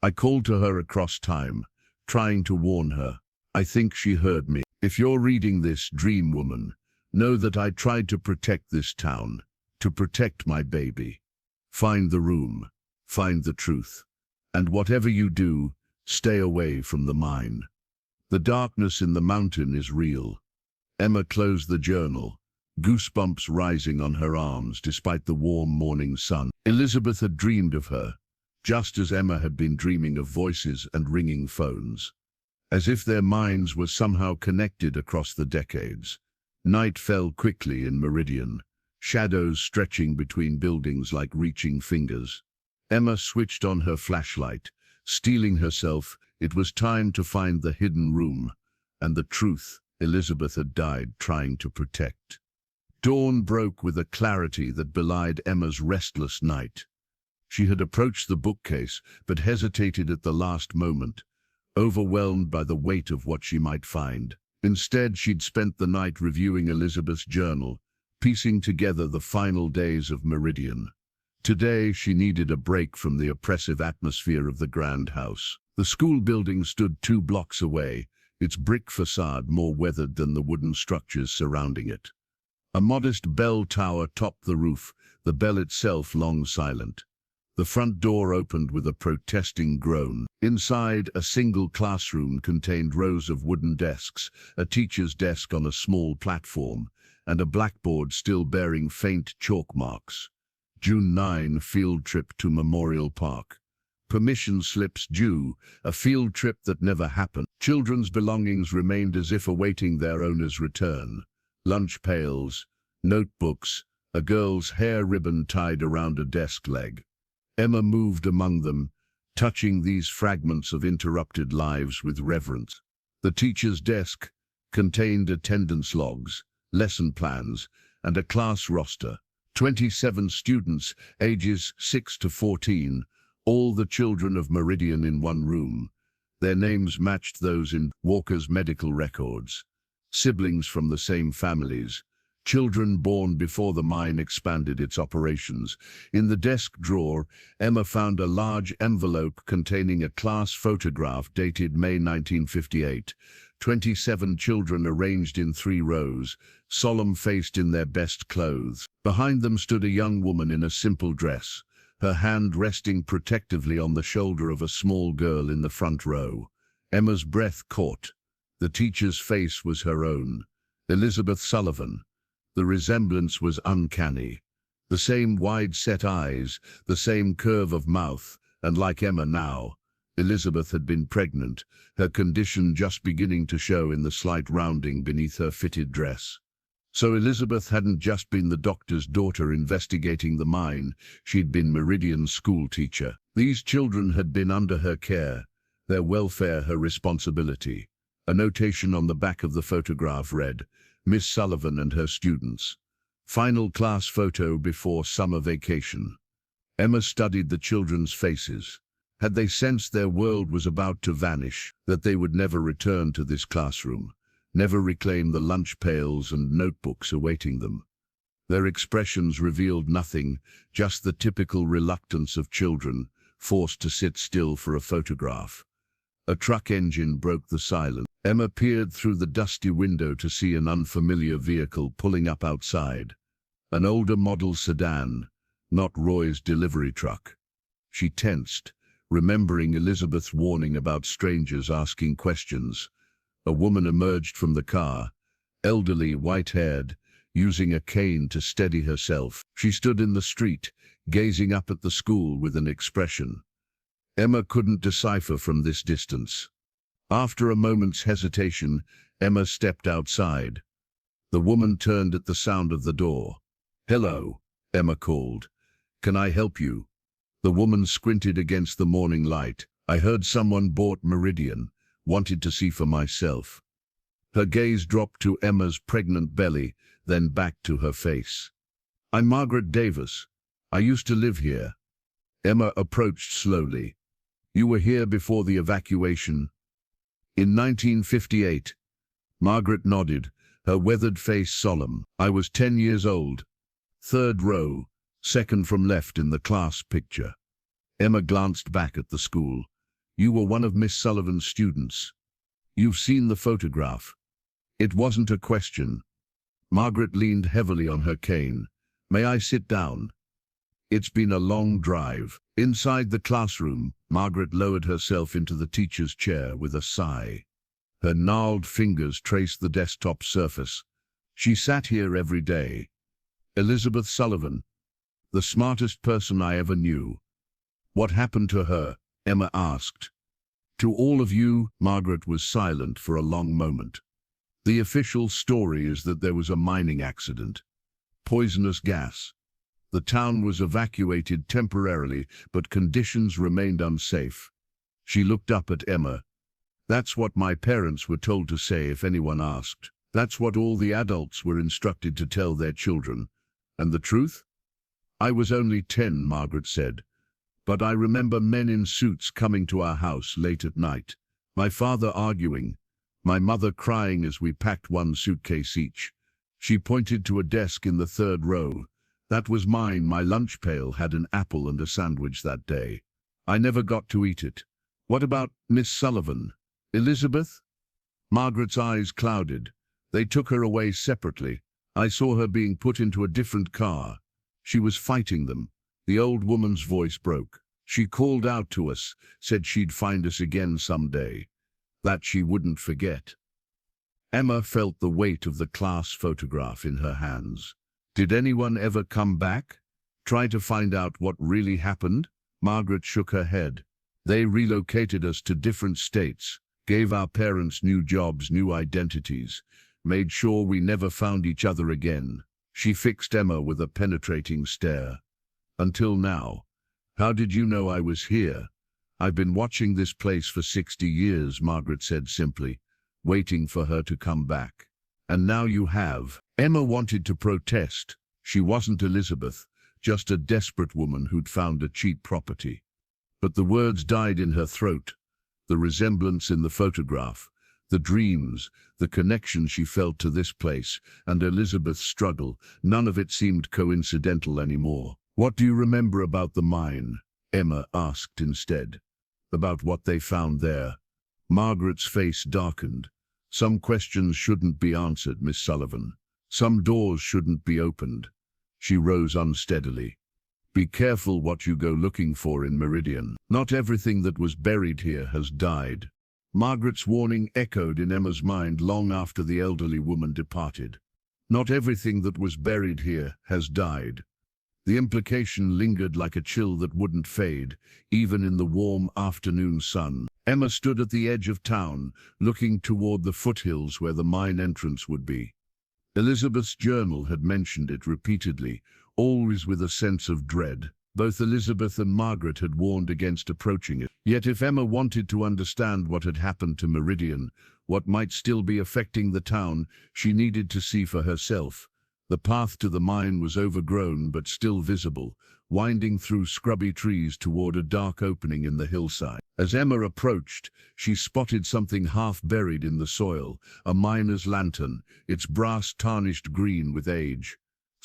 I called to her across time, trying to warn her. I think she heard me. If you're reading this, dream woman, know that I tried to protect this town, to protect my baby. Find the room, find the truth, and whatever you do, stay away from the mine. The darkness in the mountain is real. Emma closed the journal, goosebumps rising on her arms despite the warm morning sun. Elizabeth had dreamed of her, just as Emma had been dreaming of voices and ringing phones. As if their minds were somehow connected across the decades. Night fell quickly in Meridian, shadows stretching between buildings like reaching fingers. Emma switched on her flashlight, steeling herself. It was time to find the hidden room, and the truth Elizabeth had died trying to protect. Dawn broke with a clarity that belied Emma's restless night. She had approached the bookcase, but hesitated at the last moment, overwhelmed by the weight of what she might find. Instead, she'd spent the night reviewing Elizabeth's journal, piecing together the final days of Meridian. Today, she needed a break from the oppressive atmosphere of the grand house. The school building stood 2 blocks away, its brick facade more weathered than the wooden structures surrounding it. A modest bell tower topped the roof, the bell itself long silent. The front door opened with a protesting groan. Inside, a single classroom contained rows of wooden desks, a teacher's desk on a small platform, and a blackboard still bearing faint chalk marks. June 9, field trip to Memorial Park. Permission slips due, a field trip that never happened. Children's belongings remained as if awaiting their owner's return. Lunch pails, notebooks, a girl's hair ribbon tied around a desk leg. Emma moved among them, touching these fragments of interrupted lives with reverence. The teacher's desk contained attendance logs, lesson plans, and a class roster. 27 students, ages 6 to 14, all the children of Meridian in one room. Their names matched those in Walker's medical records. Siblings from the same families. Children born before the mine expanded its operations. In the desk drawer, Emma found a large envelope containing a class photograph dated May 1958. 27 children arranged in 3 rows, solemn-faced in their best clothes. Behind them stood a young woman in a simple dress, her hand resting protectively on the shoulder of a small girl in the front row. Emma's breath caught. The teacher's face was her own, Elizabeth Sullivan. The resemblance was uncanny. The same wide-set eyes, the same curve of mouth, and like Emma now, Elizabeth had been pregnant, her condition just beginning to show in the slight rounding beneath her fitted dress. So Elizabeth hadn't just been the doctor's daughter investigating the mine, she'd been Meridian's school teacher. These children had been under her care, their welfare her responsibility. A notation on the back of the photograph read, Miss Sullivan and her students. Final class photo before summer vacation. Emma studied the children's faces. Had they sensed their world was about to vanish, that they would never return to this classroom, never reclaim the lunch pails and notebooks awaiting them? Their expressions revealed nothing, just the typical reluctance of children, forced to sit still for a photograph. A truck engine broke the silence. Emma peered through the dusty window to see an unfamiliar vehicle pulling up outside. An older model sedan, not Roy's delivery truck. She tensed, remembering Elizabeth's warning about strangers asking questions. A woman emerged from the car, elderly, white-haired, using a cane to steady herself. She stood in the street, gazing up at the school with an expression Emma couldn't decipher from this distance. After a moment's hesitation, Emma stepped outside. The woman turned at the sound of the door. "Hello," Emma called. "Can I help you?" The woman squinted against the morning light. "I heard someone bought Meridian. Wanted to see for myself." Her gaze dropped to Emma's pregnant belly, then back to her face. "I'm Margaret Davis. I used to live here." Emma approached slowly. "You were here before the evacuation?" "In 1958. Margaret nodded, her weathered face solemn. "I was 10 years old. 3rd row, second from left in the class picture." Emma glanced back at the school. "You were one of Miss Sullivan's students. You've seen the photograph." It wasn't a question. Margaret leaned heavily on her cane. "May I sit down?" "It's been a long drive." Inside the classroom, Margaret lowered herself into the teacher's chair with a sigh. Her gnarled fingers traced the desktop surface. She sat here every day. Elizabeth Sullivan, the smartest person I ever knew. What happened to her? Emma asked. To all of you, Margaret was silent for a long moment. The official story is that there was a mining accident. Poisonous gas. The town was evacuated temporarily, but conditions remained unsafe. She looked up at Emma. That's what my parents were told to say if anyone asked. That's what all the adults were instructed to tell their children. And the truth? I was only 10, Margaret said. But I remember men in suits coming to our house late at night. My father arguing. My mother crying as we packed one suitcase each. She pointed to a desk in the third row. That was mine. My lunch pail had an apple and a sandwich that day. I never got to eat it. What about Miss Sullivan? Elizabeth? Margaret's eyes clouded. They took her away separately. I saw her being put into a different car. She was fighting them. The old woman's voice broke. She called out to us, said she'd find us again someday. That she wouldn't forget. Emma felt the weight of the class photograph in her hands. Did anyone ever come back? Try to find out what really happened? Margaret shook her head. They relocated us to different states, gave our parents new jobs, new identities, made sure we never found each other again. She fixed Emma with a penetrating stare. Until now. How did you know I was here? I've been watching this place for 60 years, Margaret said simply, waiting for her to come back. And now you have. Emma wanted to protest. She wasn't Elizabeth, just a desperate woman who'd found a cheap property. But the words died in her throat. The resemblance in the photograph, the dreams, the connection she felt to this place, and Elizabeth's struggle, none of it seemed coincidental anymore. What do you remember about the mine? Emma asked instead. About what they found there. Margaret's face darkened. Some questions shouldn't be answered, Miss Sullivan. Some doors shouldn't be opened. She rose unsteadily. Be careful what you go looking for in Meridian. Not everything that was buried here has died. Margaret's warning echoed in Emma's mind long after the elderly woman departed. Not everything that was buried here has died. The implication lingered like a chill that wouldn't fade, even in the warm afternoon sun. Emma stood at the edge of town, looking toward the foothills where the mine entrance would be. Elizabeth's journal had mentioned it repeatedly, always with a sense of dread. Both Elizabeth and Margaret had warned against approaching it. Yet if Emma wanted to understand what had happened to Meridian, what might still be affecting the town, she needed to see for herself. The path to the mine was overgrown but still visible, winding through scrubby trees toward a dark opening in the hillside. As Emma approached, she spotted something half buried in the soil, a miner's lantern, its brass tarnished green with age.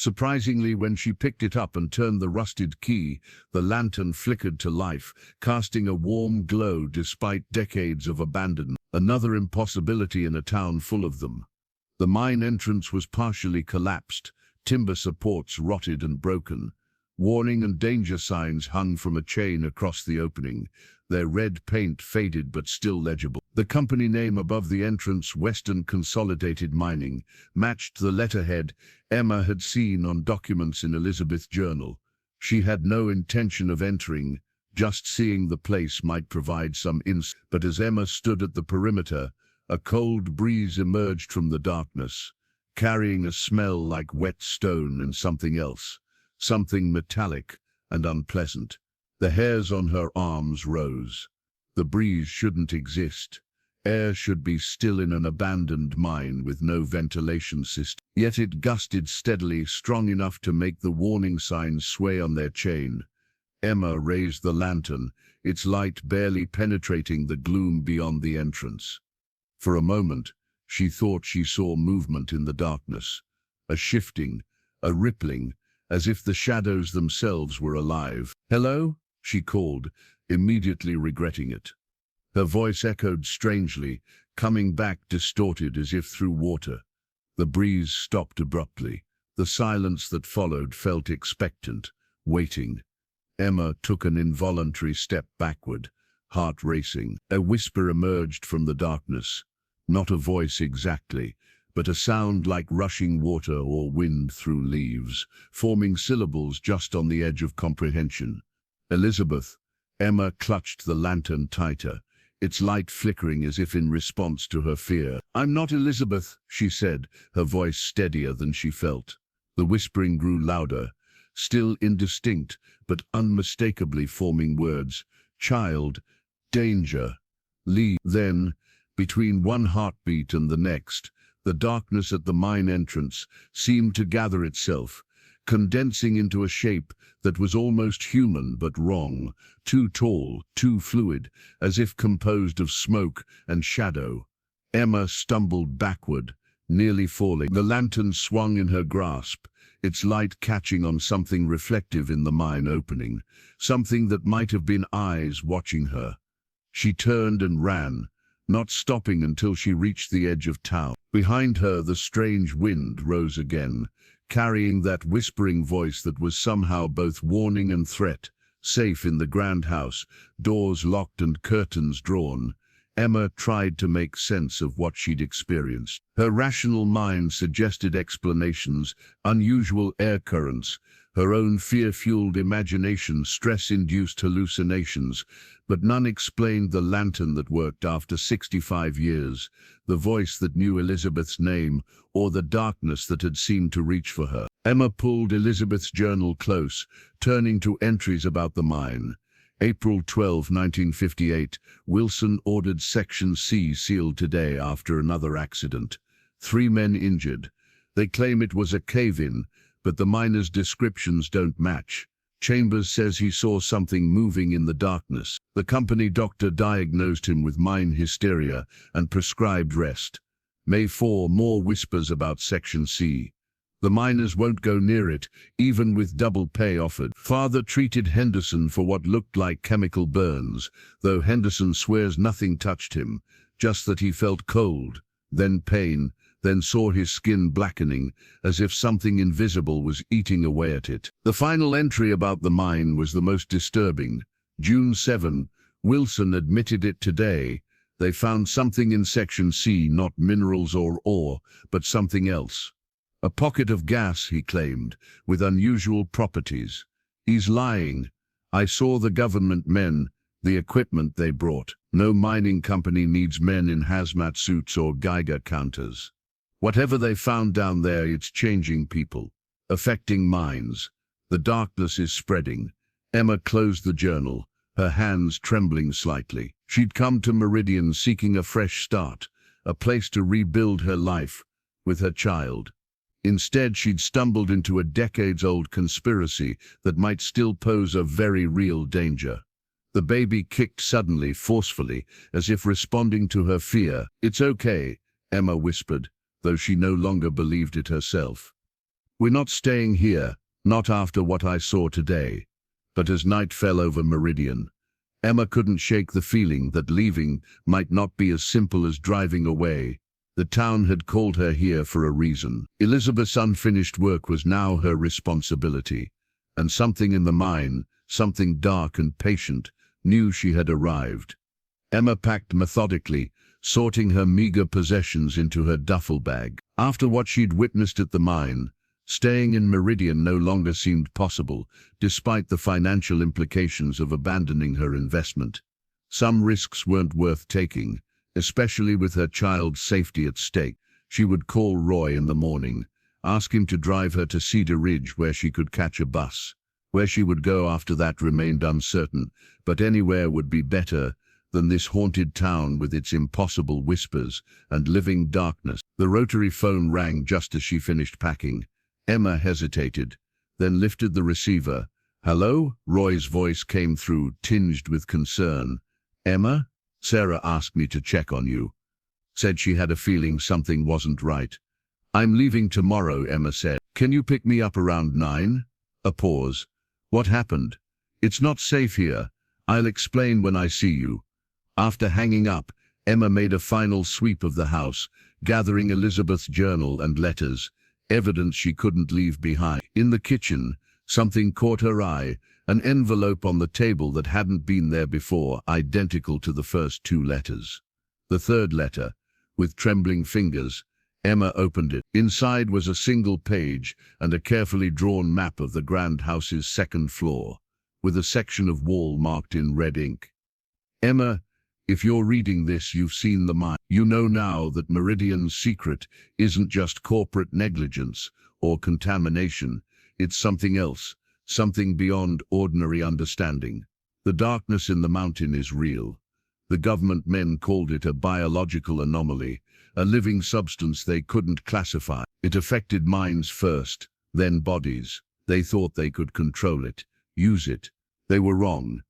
Surprisingly, when she picked it up and turned the rusted key, the lantern flickered to life, casting a warm glow despite decades of abandonment. Another impossibility in a town full of them. The mine entrance was partially collapsed, timber supports rotted and broken. Warning and danger signs hung from a chain across the opening, their red paint faded but still legible. The company name above the entrance, Western Consolidated Mining, matched the letterhead Emma had seen on documents in Elizabeth's journal. She had no intention of entering, just seeing the place might provide some insight. But as Emma stood at the perimeter, a cold breeze emerged from the darkness, carrying a smell like wet stone and something else, something metallic and unpleasant. The hairs on her arms rose. The breeze shouldn't exist. Air should be still in an abandoned mine with no ventilation system. Yet it gusted steadily, strong enough to make the warning signs sway on their chain. Emma raised the lantern, its light barely penetrating the gloom beyond the entrance. For a moment, she thought she saw movement in the darkness, a shifting, a rippling, as if the shadows themselves were alive. "Hello?" she called, immediately regretting it. Her voice echoed strangely, coming back distorted as if through water. The breeze stopped abruptly. The silence that followed felt expectant, waiting. Emma took an involuntary step backward, heart racing. A whisper emerged from the darkness. Not a voice exactly, but a sound like rushing water or wind through leaves, forming syllables just on the edge of comprehension. Elizabeth. Emma clutched the lantern tighter, its light flickering as if in response to her fear. "I'm not Elizabeth," she said, her voice steadier than she felt. The whispering grew louder, still indistinct, but unmistakably forming words. "Child, danger, leave." Then, between one heartbeat and the next, the darkness at the mine entrance seemed to gather itself, condensing into a shape that was almost human but wrong, too tall, too fluid, as if composed of smoke and shadow. Emma stumbled backward, nearly falling. The lantern swung in her grasp, its light catching on something reflective in the mine opening, something that might have been eyes watching her. She turned and ran, not stopping until she reached the edge of town. Behind her, the strange wind rose again, carrying that whispering voice that was somehow both warning and threat. Safe in the grand house, doors locked and curtains drawn, Emma tried to make sense of what she'd experienced. Her rational mind suggested explanations, unusual air currents, her own fear-fueled imagination, stress-induced hallucinations, but none explained the lantern that worked after 65 years, the voice that knew Elizabeth's name, or the darkness that had seemed to reach for her. Emma pulled Elizabeth's journal close, turning to entries about the mine. April 12, 1958, Wilson ordered Section C sealed today after another accident. 3 men injured. They claim it was a cave-in, but the miners' descriptions don't match. Chambers says he saw something moving in the darkness. The company doctor diagnosed him with mine hysteria and prescribed rest. May 4, more whispers about Section C. The miners won't go near it, even with double pay offered. Father treated Henderson for what looked like chemical burns, though Henderson swears nothing touched him, just that he felt cold, then pain, then saw his skin blackening, as if something invisible was eating away at it. The final entry about the mine was the most disturbing. June 7, Wilson admitted it today. They found something in Section C, not minerals or ore, but something else. A pocket of gas, he claimed, with unusual properties. He's lying. I saw the government men, the equipment they brought. No mining company needs men in hazmat suits or Geiger counters. Whatever they found down there, it's changing people, affecting minds. The darkness is spreading. Emma closed the journal, her hands trembling slightly. She'd come to Meridian seeking a fresh start, a place to rebuild her life with her child. Instead, she'd stumbled into a decades-old conspiracy that might still pose a very real danger. The baby kicked suddenly, forcefully, as if responding to her fear. "It's okay," Emma whispered, though she no longer believed it herself. "We're not staying here, not after what I saw today." But as night fell over Meridian, Emma couldn't shake the feeling that leaving might not be as simple as driving away. The town had called her here for a reason. Elizabeth's unfinished work was now her responsibility, and something in the mine, something dark and patient, knew she had arrived. Emma packed methodically, sorting her meager possessions into her duffel bag. After what she'd witnessed at the mine, staying in Meridian no longer seemed possible, despite the financial implications of abandoning her investment. Some risks weren't worth taking, especially with her child's safety at stake. She would call Roy in the morning, ask him to drive her to Cedar Ridge where she could catch a bus. Where she would go after that remained uncertain, but anywhere would be better than this haunted town with its impossible whispers and living darkness. The rotary phone rang just as she finished packing. Emma hesitated, then lifted the receiver. "Hello?" Roy's voice came through, tinged with concern. "Emma? Sarah asked me to check on you. Said she had a feeling something wasn't right." "I'm leaving tomorrow," Emma said. "Can you pick me up around 9? A pause. "What happened?" "It's not safe here. I'll explain when I see you." After hanging up, Emma made a final sweep of the house, gathering Elizabeth's journal and letters, evidence she couldn't leave behind. In the kitchen, something caught her eye, an envelope on the table that hadn't been there before, identical to the first 2 letters. The third letter, With trembling fingers, Emma opened it. Inside was a single page and a carefully drawn map of the grand house's second floor, with a section of wall marked in red ink. Emma, if you're reading this, you've seen the mine. You know now that Meridian's secret isn't just corporate negligence or contamination. It's something else, something beyond ordinary understanding. The darkness in the mountain is real. The government men called it a biological anomaly, a living substance they couldn't classify. It affected minds first, then bodies. They thought they could control it, use it. They were wrong.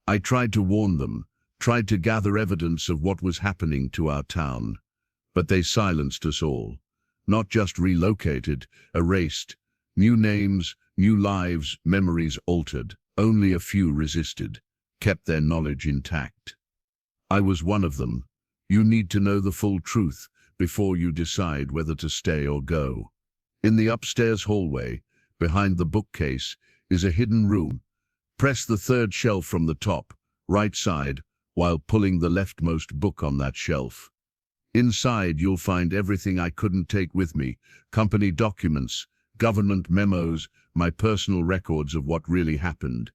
I tried to warn them, tried to gather evidence of what was happening to our town. But they silenced us all. Not just relocated, erased. New names, new lives, memories altered. Only a few resisted, kept their knowledge intact. I was one of them. You need to know the full truth before you decide whether to stay or go. In the upstairs hallway, behind the bookcase, is a hidden room. Press the third shelf from the top, right side, while pulling the leftmost book on that shelf. Inside you'll find everything I couldn't take with me: company documents, government memos, my personal records of what really happened.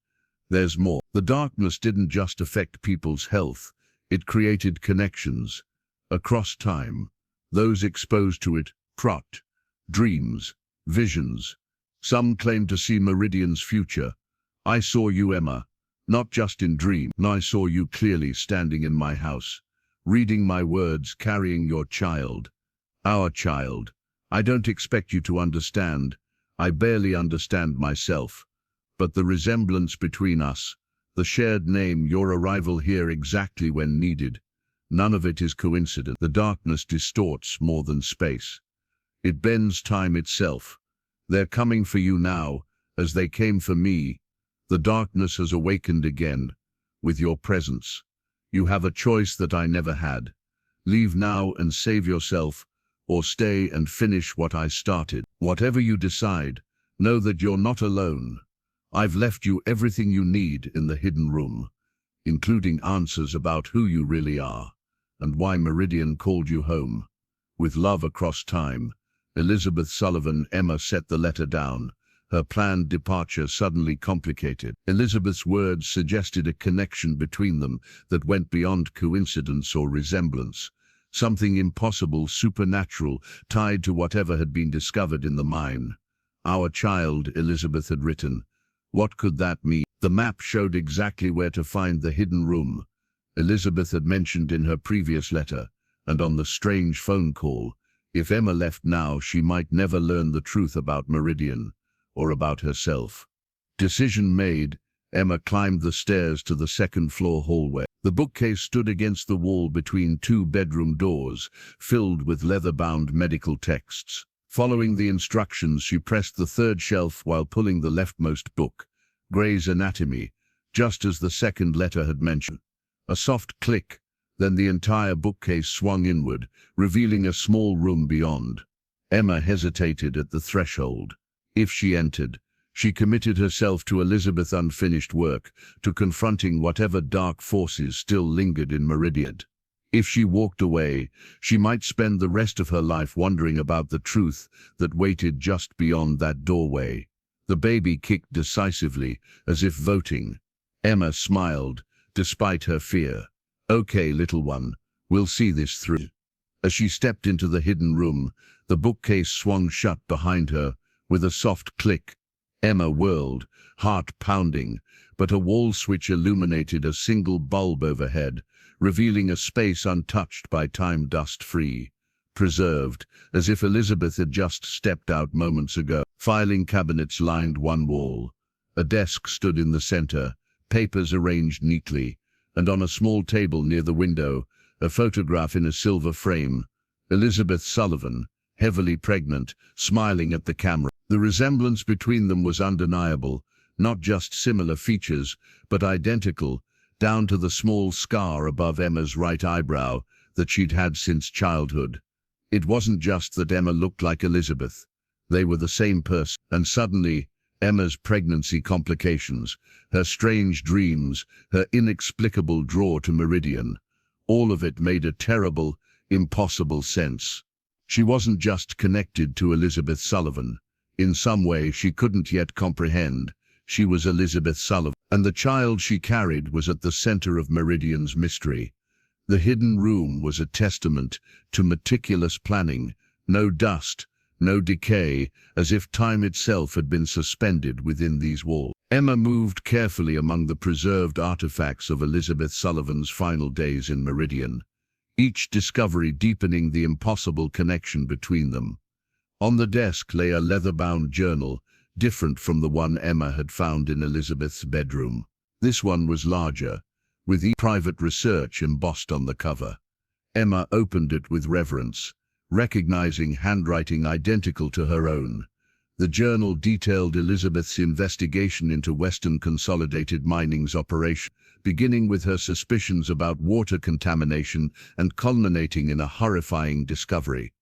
There's more. The darkness didn't just affect people's health, it created connections. Across time, those exposed to it, prot, dreams, visions. Some claim to see Meridian's future. I saw you, Emma, not just in dream. I saw you clearly standing in my house, reading my words, carrying your child. Our child. I don't expect you to understand. I barely understand myself. But the resemblance between us, the shared name, your arrival here exactly when needed, none of it is coincident. The darkness distorts more than space. It bends time itself. They're coming for you now, as they came for me. The darkness has awakened again, with your presence. You have a choice that I never had. Leave now and save yourself, or stay and finish what I started. Whatever you decide, know that you're not alone. I've left you everything you need in the hidden room, including answers about who you really are, and why Meridian called you home. With love across time, Elizabeth Sullivan. Emma set the letter down. Her planned departure suddenly complicated. Elizabeth's words suggested a connection between them that went beyond coincidence or resemblance. Something impossible, supernatural, tied to whatever had been discovered in the mine. Our child, Elizabeth had written. What could that mean? The map showed exactly where to find the hidden room. Elizabeth had mentioned in her previous letter, and on the strange phone call. If Emma left now, she might never learn the truth about Meridian, or about herself. Decision made, Emma climbed the stairs to the second-floor hallway. The bookcase stood against the wall between two bedroom doors, filled with leather-bound medical texts. Following the instructions, she pressed the third shelf while pulling the leftmost book, Gray's Anatomy, just as the second letter had mentioned. A soft click, then the entire bookcase swung inward, revealing a small room beyond. Emma hesitated at the threshold. If she entered, she committed herself to Elizabeth's unfinished work, to confronting whatever dark forces still lingered in Meridian. If she walked away, she might spend the rest of her life wondering about the truth that waited just beyond that doorway. The baby kicked decisively, as if voting. Emma smiled, despite her fear. Okay, little one, we'll see this through. As she stepped into the hidden room, the bookcase swung shut behind her, with a soft click. Emma whirled, heart pounding, but a wall switch illuminated a single bulb overhead, revealing a space untouched by time, dust-free, preserved, as if Elizabeth had just stepped out moments ago. Filing cabinets lined one wall. A desk stood in the center, papers arranged neatly, and on a small table near the window, a photograph in a silver frame. Elizabeth Sullivan, heavily pregnant, smiling at the camera. The resemblance between them was undeniable, not just similar features, but identical, down to the small scar above Emma's right eyebrow that she'd had since childhood. It wasn't just that Emma looked like Elizabeth. They were the same person. And suddenly, Emma's pregnancy complications, her strange dreams, her inexplicable draw to Meridian, all of it made a terrible, impossible sense. She wasn't just connected to Elizabeth Sullivan. In some way she couldn't yet comprehend. She was Elizabeth Sullivan, and the child she carried was at the center of Meridian's mystery. The hidden room was a testament to meticulous planning. No dust, no decay, as if time itself had been suspended within these walls. Emma moved carefully among the preserved artifacts of Elizabeth Sullivan's final days in Meridian, each discovery deepening the impossible connection between them. On the desk lay a leather-bound journal, different from the one Emma had found in Elizabeth's bedroom. This one was larger, with private research embossed on the cover. Emma opened it with reverence, recognizing handwriting identical to her own. The journal detailed Elizabeth's investigation into Western Consolidated Mining's operation, beginning with her suspicions about water contamination and culminating in a horrifying discovery.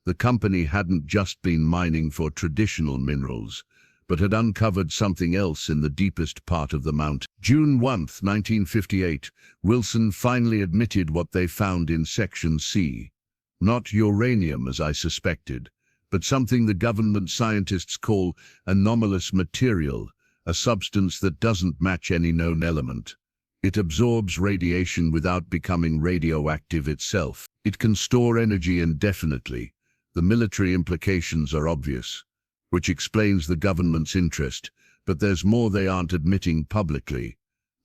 The company hadn't just been mining for traditional minerals, but had uncovered something else in the deepest part of the mountain. June 1, 1958, Wilson finally admitted what they found in Section C. Not uranium, as I suspected, but something the government scientists call anomalous material, a substance that doesn't match any known element. It absorbs radiation without becoming radioactive itself. It can store energy indefinitely. The military implications are obvious, which explains the government's interest, but there's more they aren't admitting publicly.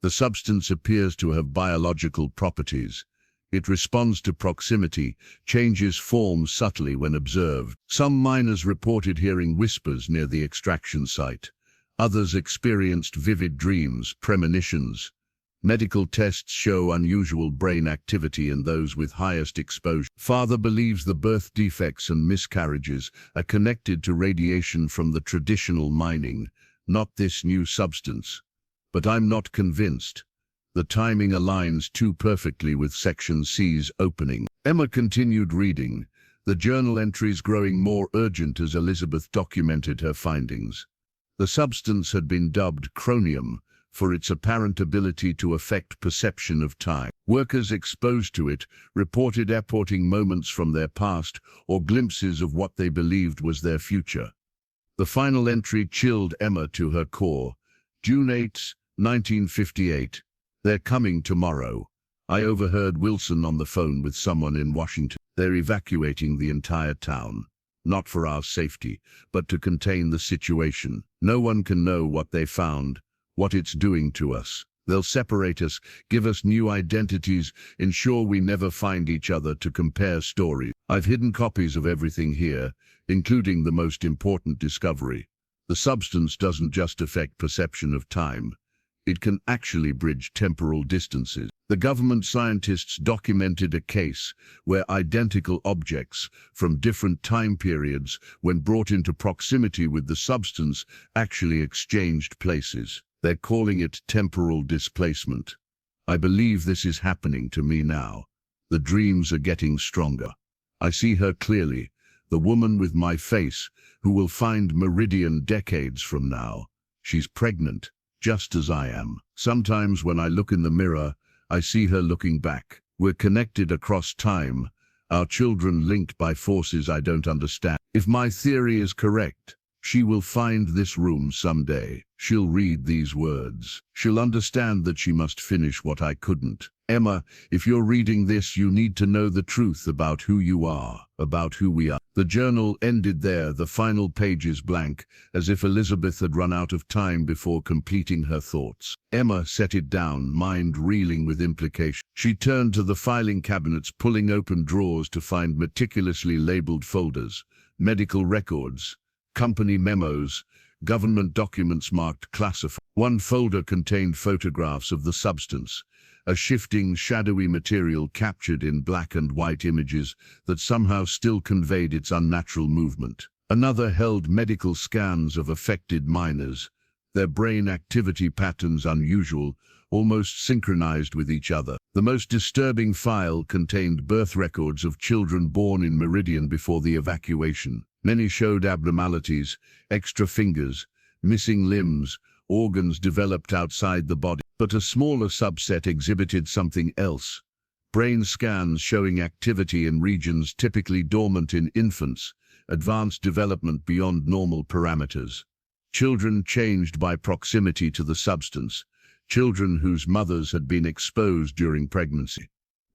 The substance appears to have biological properties. It responds to proximity, changes form subtly when observed. Some miners reported hearing whispers near the extraction site. Others experienced vivid dreams, premonitions. Medical tests show unusual brain activity in those with highest exposure. Father believes the birth defects and miscarriages are connected to radiation from the traditional mining, not this new substance. But I'm not convinced. The timing aligns too perfectly with Section C's opening. Emma continued reading, the journal entries growing more urgent as Elizabeth documented her findings. The substance had been dubbed chromium for its apparent ability to affect perception of time. Workers exposed to it reported reporting moments from their past or glimpses of what they believed was their future. The final entry chilled Emma to her core. June 8, 1958. They're coming tomorrow. I overheard Wilson on the phone with someone in Washington. They're evacuating the entire town. Not for our safety, but to contain the situation. No one can know what they found, what it's doing to us. They'll separate us, give us new identities, ensure we never find each other to compare stories. I've hidden copies of everything here, including the most important discovery. The substance doesn't just affect perception of time. It can actually bridge temporal distances. The government scientists documented a case where identical objects from different time periods, when brought into proximity with the substance, actually exchanged places. They're calling it temporal displacement. I believe this is happening to me now. The dreams are getting stronger. I see her clearly, the woman with my face, who will find Meridian decades from now. She's pregnant, just as I am. Sometimes when I look in the mirror, I see her looking back. We're connected across time, our children linked by forces I don't understand. If my theory is correct, she will find this room someday. She'll read these words. She'll understand that she must finish what I couldn't. Emma, if you're reading this, you need to know the truth about who you are, about who we are. The journal ended there, the final pages blank, as if Elizabeth had run out of time before completing her thoughts. Emma set it down, mind reeling with implication. She turned to the filing cabinets, pulling open drawers to find meticulously labeled folders, medical records, company memos, government documents marked classified. One folder contained photographs of the substance, a shifting, shadowy material captured in black and white images that somehow still conveyed its unnatural movement. Another held medical scans of affected miners, their brain activity patterns unusual, almost synchronized with each other. The most disturbing file contained birth records of children born in Meridian before the evacuation. Many showed abnormalities, extra fingers, missing limbs, organs developed outside the body. But a smaller subset exhibited something else, Brain scans showing activity in regions typically dormant in infants, advanced development beyond normal parameters. Children changed by proximity to the substance, children whose mothers had been exposed during pregnancy.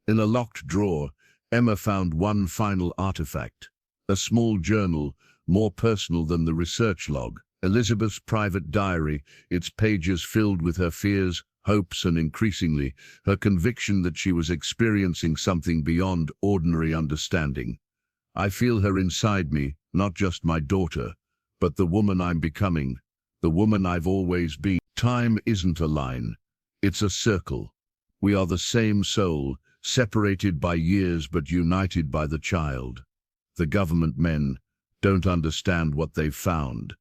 In a locked drawer, Emma found one final artifact, a small journal, more personal than the research log, Elizabeth's private diary, its pages filled with her fears, hopes, and increasingly, her conviction that she was experiencing something beyond ordinary understanding. I feel her inside me, not just my daughter, but the woman I'm becoming, the woman I've always been. Time isn't a line, it's a circle. We are the same soul, separated by years but united by the child. The government men don't understand what they've found.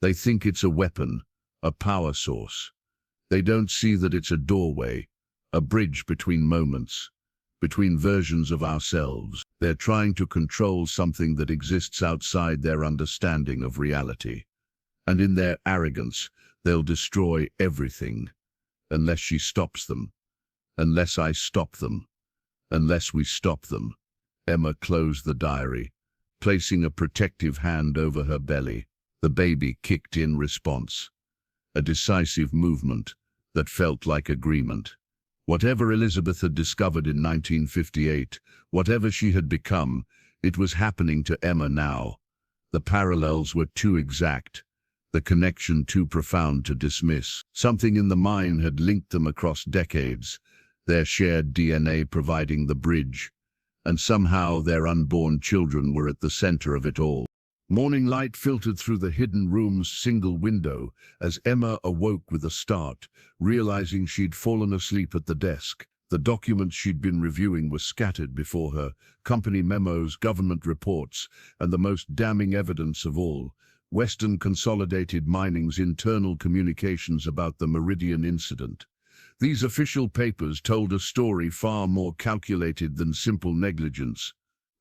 They think it's a weapon, a power source. They don't see that it's a doorway, a bridge between moments, between versions of ourselves. They're trying to control something that exists outside their understanding of reality. And in their arrogance, they'll destroy everything, unless she stops them, unless I stop them, unless we stop them. Emma closed the diary, placing a protective hand over her belly. The baby kicked in response, a decisive movement that felt like agreement. Whatever Elizabeth had discovered in 1958, whatever she had become, it was happening to Emma now. The parallels were too exact, the connection too profound to dismiss. Something in the mind had linked them across decades, their shared DNA providing the bridge, and somehow their unborn children were at the center of it all. Morning light filtered through the hidden room's single window as Emma awoke with a start, realizing she'd fallen asleep at the desk. The documents she'd been reviewing were scattered before her, company memos, government reports, and the most damning evidence of all, Western Consolidated Mining's internal communications about the Meridian incident. These official papers told a story far more calculated than simple negligence.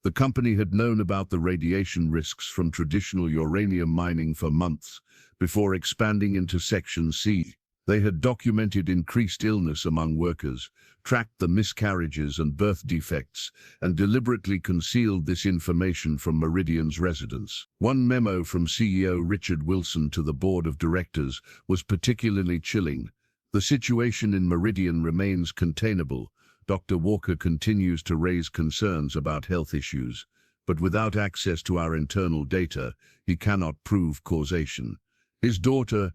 The company had known about the radiation risks from traditional uranium mining for months before expanding into Section C. They had documented increased illness among workers, tracked the miscarriages and birth defects, and deliberately concealed this information from Meridian's residents. One memo from CEO Richard Wilson to the board of directors was particularly chilling. The situation in Meridian remains containable. Dr. Walker continues to raise concerns about health issues, but without access to our internal data, he cannot prove causation. His daughter,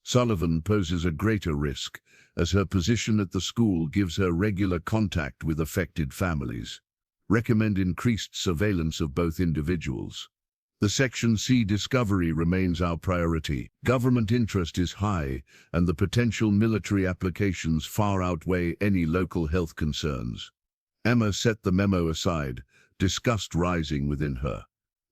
Sullivan, poses a greater risk, as her position at the school gives her regular contact with affected families. Recommend increased surveillance of both individuals. The Section C discovery remains our priority. Government interest is high, and the potential military applications far outweigh any local health concerns. Emma set the memo aside, disgust rising within her.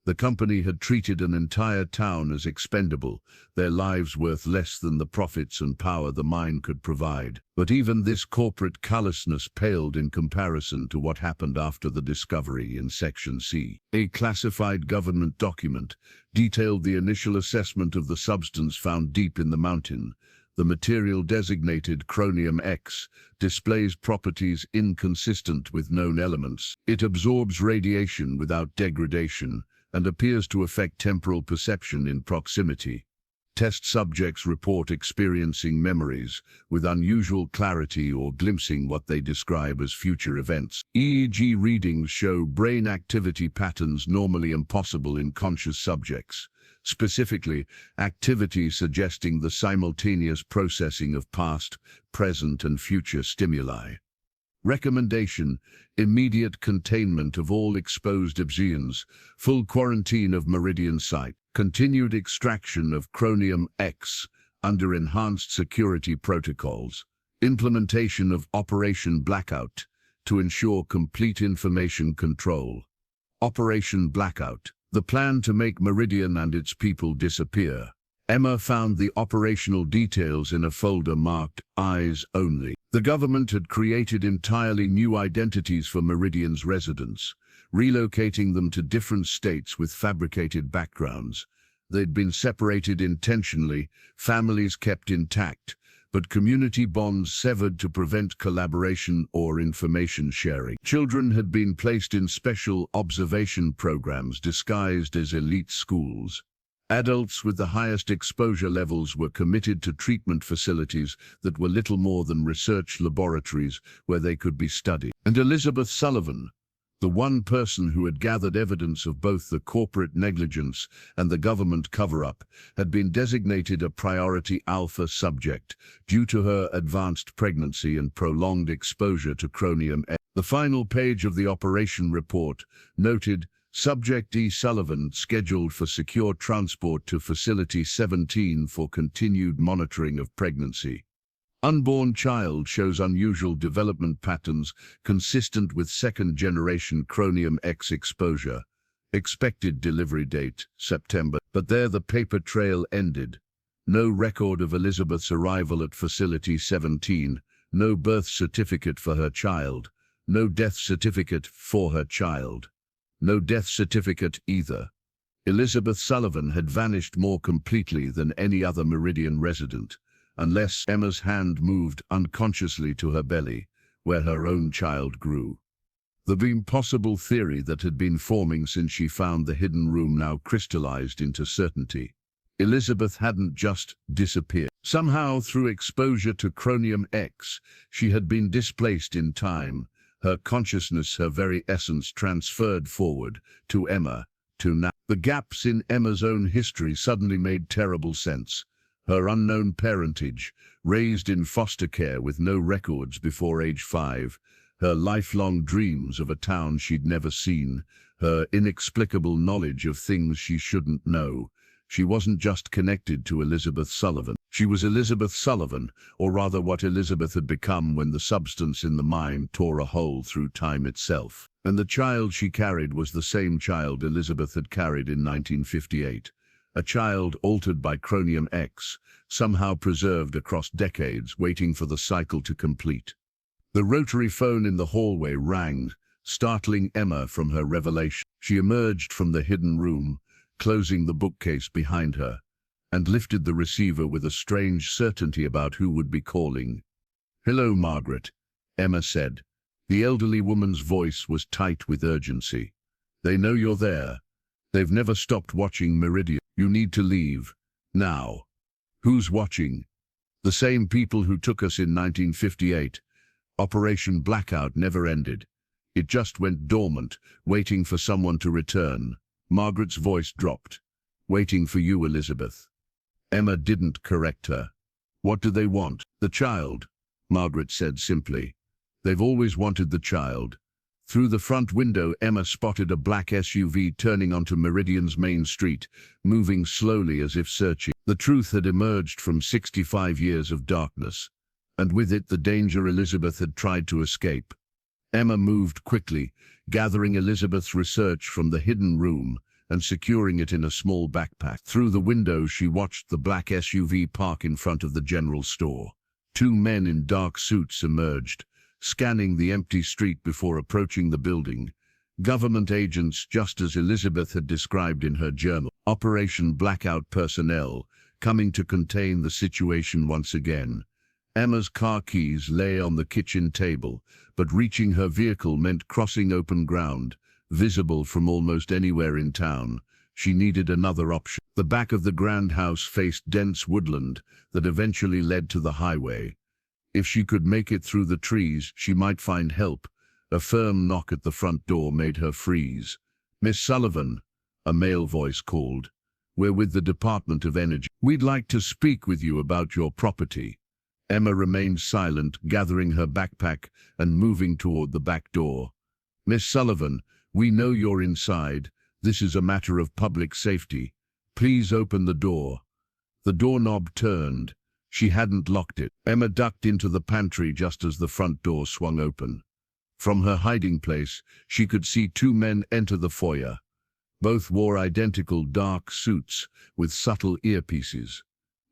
The company had treated an entire town as expendable, their lives worth less than the profits and power the mine could provide. But even this corporate callousness paled in comparison to what happened after the discovery in Section C. A classified government document detailed the initial assessment of the substance found deep in the mountain. The material, designated chromium X, displays properties inconsistent with known elements. It absorbs radiation without degradation and appears to affect temporal perception in proximity. Test subjects report experiencing memories with unusual clarity or glimpsing what they describe as future events. EEG readings show brain activity patterns normally impossible in conscious subjects, specifically activity suggesting the simultaneous processing of past, present, and future stimuli. Recommendation: immediate containment of all exposed obsidians, full quarantine of Meridian site, continued extraction of chromium X under enhanced security protocols, implementation of Operation Blackout to ensure complete information control. Operation Blackout, the plan to make Meridian and its people disappear. Emma found the operational details in a folder marked Eyes Only. The government had created entirely new identities for Meridian's residents, relocating them to different states with fabricated backgrounds. They'd been separated intentionally, families kept intact, but community bonds severed to prevent collaboration or information sharing. Children had been placed in special observation programs disguised as elite schools. Adults with the highest exposure levels were committed to treatment facilities that were little more than research laboratories where they could be studied. And Elizabeth Sullivan, the one person who had gathered evidence of both the corporate negligence and the government cover-up, had been designated a priority alpha subject due to her advanced pregnancy and prolonged exposure to chromium-X. The final page of the operation report noted, Subject E. Sullivan scheduled for secure transport to Facility 17 for continued monitoring of pregnancy. Unborn child shows unusual development patterns consistent with second-generation chromium-X exposure. Expected delivery date, September. But there the paper trail ended. No record of Elizabeth's arrival at Facility 17, no birth certificate for her child, no death certificate for her child. No death certificate either. Elizabeth Sullivan had vanished more completely than any other Meridian resident, unless Emma's hand moved unconsciously to her belly, where her own child grew. The impossible theory that had been forming since she found the hidden room now crystallized into certainty. Elizabeth hadn't just disappeared. Somehow, through exposure to chromium-X, she had been displaced in time, her consciousness, her very essence transferred forward to Emma, to now. The gaps in Emma's own history suddenly made terrible sense. Her unknown parentage, raised in foster care with no records before age 5, her lifelong dreams of a town she'd never seen, her inexplicable knowledge of things she shouldn't know. She wasn't just connected to Elizabeth Sullivan. She was Elizabeth Sullivan, or rather what Elizabeth had become when the substance in the mind tore a hole through time itself. And the child she carried was the same child Elizabeth had carried in 1958. A child altered by chromium-X, somehow preserved across decades, waiting for the cycle to complete. The rotary phone in the hallway rang, startling Emma from her revelation. She emerged from the hidden room, closing the bookcase behind her, and lifted the receiver with a strange certainty about who would be calling. "Hello, Margaret," Emma said. The elderly woman's voice was tight with urgency. "They know you're there. They've never stopped watching Meridian. You need to leave. Now." "Who's watching?" "The same people who took us in 1958. Operation Blackout never ended. It just went dormant, waiting for someone to return." Margaret's voice dropped. "Waiting for you, Elizabeth." Emma didn't correct her. "What do they want?" "The child," Margaret said simply. "They've always wanted the child." Through the front window, Emma spotted a black SUV turning onto Meridian's main street, moving slowly as if searching. The truth had emerged from 65 years of darkness, and with it the danger Elizabeth had tried to escape. Emma moved quickly, gathering Elizabeth's research from the hidden room and securing it in a small backpack. Through the window, she watched the black SUV park in front of the general store. 2 men in dark suits emerged, scanning the empty street before approaching the building. Government agents, just as Elizabeth had described in her journal. Operation Blackout personnel, coming to contain the situation once again. Emma's car keys lay on the kitchen table, but reaching her vehicle meant crossing open ground, visible from almost anywhere in town. She needed another option. The back of the grand house faced dense woodland that eventually led to the highway. If she could make it through the trees, she might find help. A firm knock at the front door made her freeze. "Miss Sullivan," a male voice called. "We're with the Department of Energy. We'd like to speak with you about your property." Emma remained silent, gathering her backpack and moving toward the back door. "Miss Sullivan, we know you're inside. This is a matter of public safety. Please open the door." The doorknob turned. She hadn't locked it. Emma ducked into the pantry just as the front door swung open. From her hiding place, she could see 2 men enter the foyer. Both wore identical dark suits with subtle earpieces.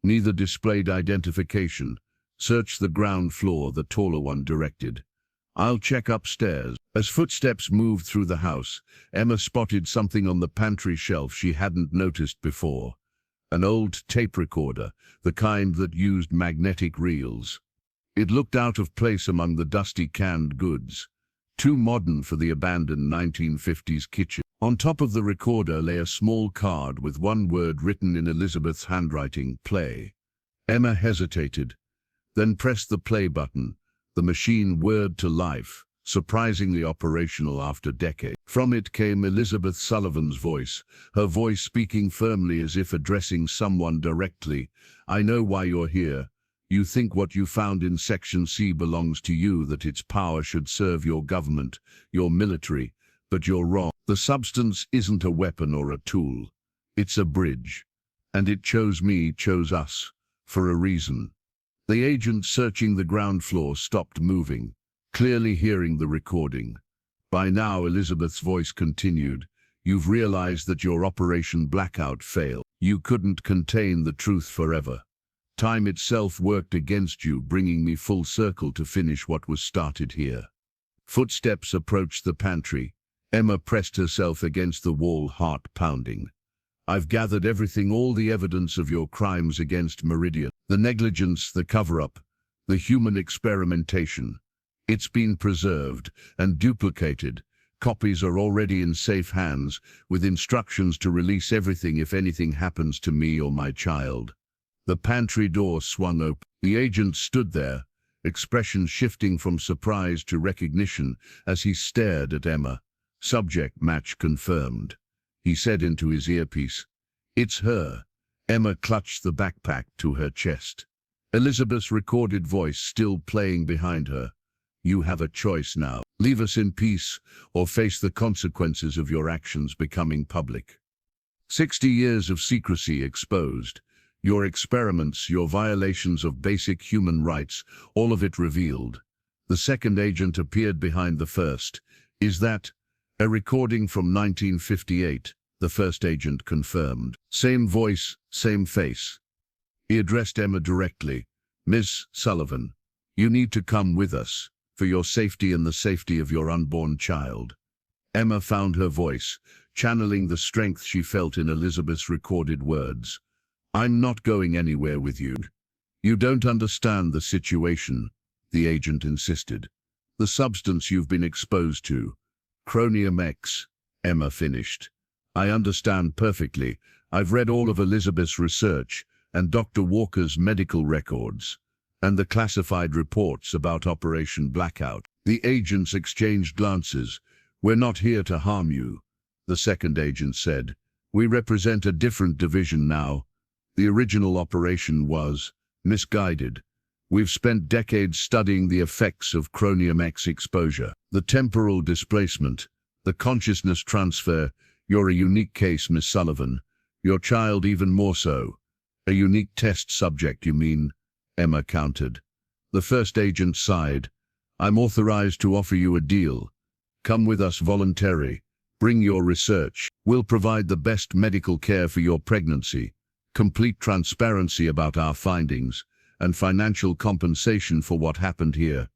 Neither displayed identification. "Search the ground floor," the taller one directed. "I'll check upstairs." As footsteps moved through the house, Emma spotted something on the pantry shelf she hadn't noticed before. An old tape recorder, the kind that used magnetic reels. It looked out of place among the dusty canned goods, too modern for the abandoned 1950s kitchen. On top of the recorder lay a small card with one word written in Elizabeth's handwriting: play. Emma hesitated, then pressed the play button. The machine whirred to life, surprisingly operational after decades. From it came Elizabeth Sullivan's voice, her voice speaking firmly as if addressing someone directly. "I know why you're here. You think what you found in Section C belongs to you, that its power should serve your government, your military, but you're wrong. The substance isn't a weapon or a tool. It's a bridge. And it chose me, chose us, for a reason." The agent searching the ground floor stopped moving, clearly hearing the recording. By now, Elizabeth's voice continued, "You've realized that your Operation Blackout failed. You couldn't contain the truth forever. Time itself worked against you, bringing me full circle to finish what was started here." Footsteps approached the pantry. Emma pressed herself against the wall, heart pounding. "I've gathered everything, all the evidence of your crimes against Meridian. The negligence, the cover-up, the human experimentation. It's been preserved and duplicated. Copies are already in safe hands, with instructions to release everything if anything happens to me or my child." The pantry door swung open. The agent stood there, expression shifting from surprise to recognition as he stared at Emma. "Subject match confirmed," he said into his earpiece. "It's her." Emma clutched the backpack to her chest. Elizabeth's recorded voice still playing behind her. "You have a choice now. Leave us in peace or face the consequences of your actions becoming public. 60 years of secrecy exposed. Your experiments, your violations of basic human rights, all of it revealed." The second agent appeared behind the first. "Is that a recording from 1958? The first agent confirmed. Same voice, same face. He addressed Emma directly. "Miss Sullivan, you need to come with us, for your safety and the safety of your unborn child." Emma found her voice, channeling the strength she felt in Elizabeth's recorded words. "I'm not going anywhere with you." "You don't understand the situation," the agent insisted. "The substance you've been exposed to, Chromium X," Emma finished. "I understand perfectly. I've read all of Elizabeth's research and Dr. Walker's medical records, and the classified reports about Operation Blackout." The agents exchanged glances. "We're not here to harm you," the second agent said. "We represent a different division now. The original operation was misguided. We've spent decades studying the effects of Chromium X exposure, the temporal displacement, the consciousness transfer. You're a unique case, Miss Sullivan. Your child even more so." "A unique test subject, you mean?" Emma countered. The first agent sighed. "I'm authorized to offer you a deal. Come with us voluntarily. Bring your research. We'll provide the best medical care for your pregnancy, complete transparency about our findings, and financial compensation for what happened here.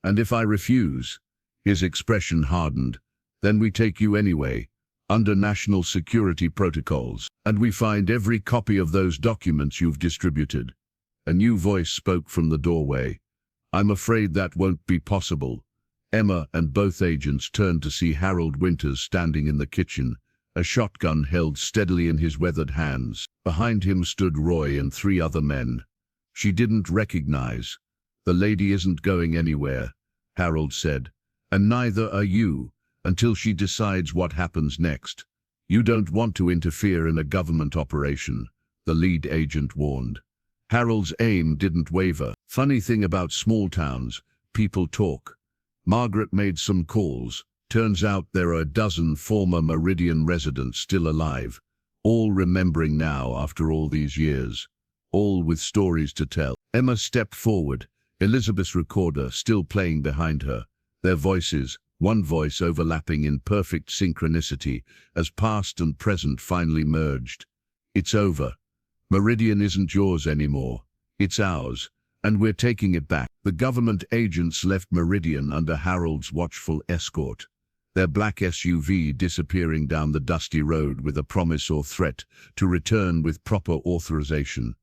And if I refuse," his expression hardened, "then we take you anyway, under national security protocols, and we find every copy of those documents you've distributed." A new voice spoke from the doorway. "I'm afraid that won't be possible." Emma and both agents turned to see Harold Winters standing in the kitchen, a shotgun held steadily in his weathered hands. Behind him stood Roy and 3 other men. She didn't recognize. "The lady isn't going anywhere," Harold said, "and neither are you, until she decides what happens next. You don't want to interfere in a government operation," the lead agent warned. Harold's aim didn't waver. "Funny thing about small towns, people talk. Margaret made some calls. Turns out there are a dozen former Meridian residents still alive, all remembering now after all these years, all with stories to tell." Emma stepped forward, Elizabeth's recorder still playing behind her, their voices, one voice overlapping in perfect synchronicity as past and present finally merged. "It's over. Meridian isn't yours anymore. It's ours, and we're taking it back." The government agents left Meridian under Harold's watchful escort. their black SUV disappearing down the dusty road with a promise or threat to return with proper authorization.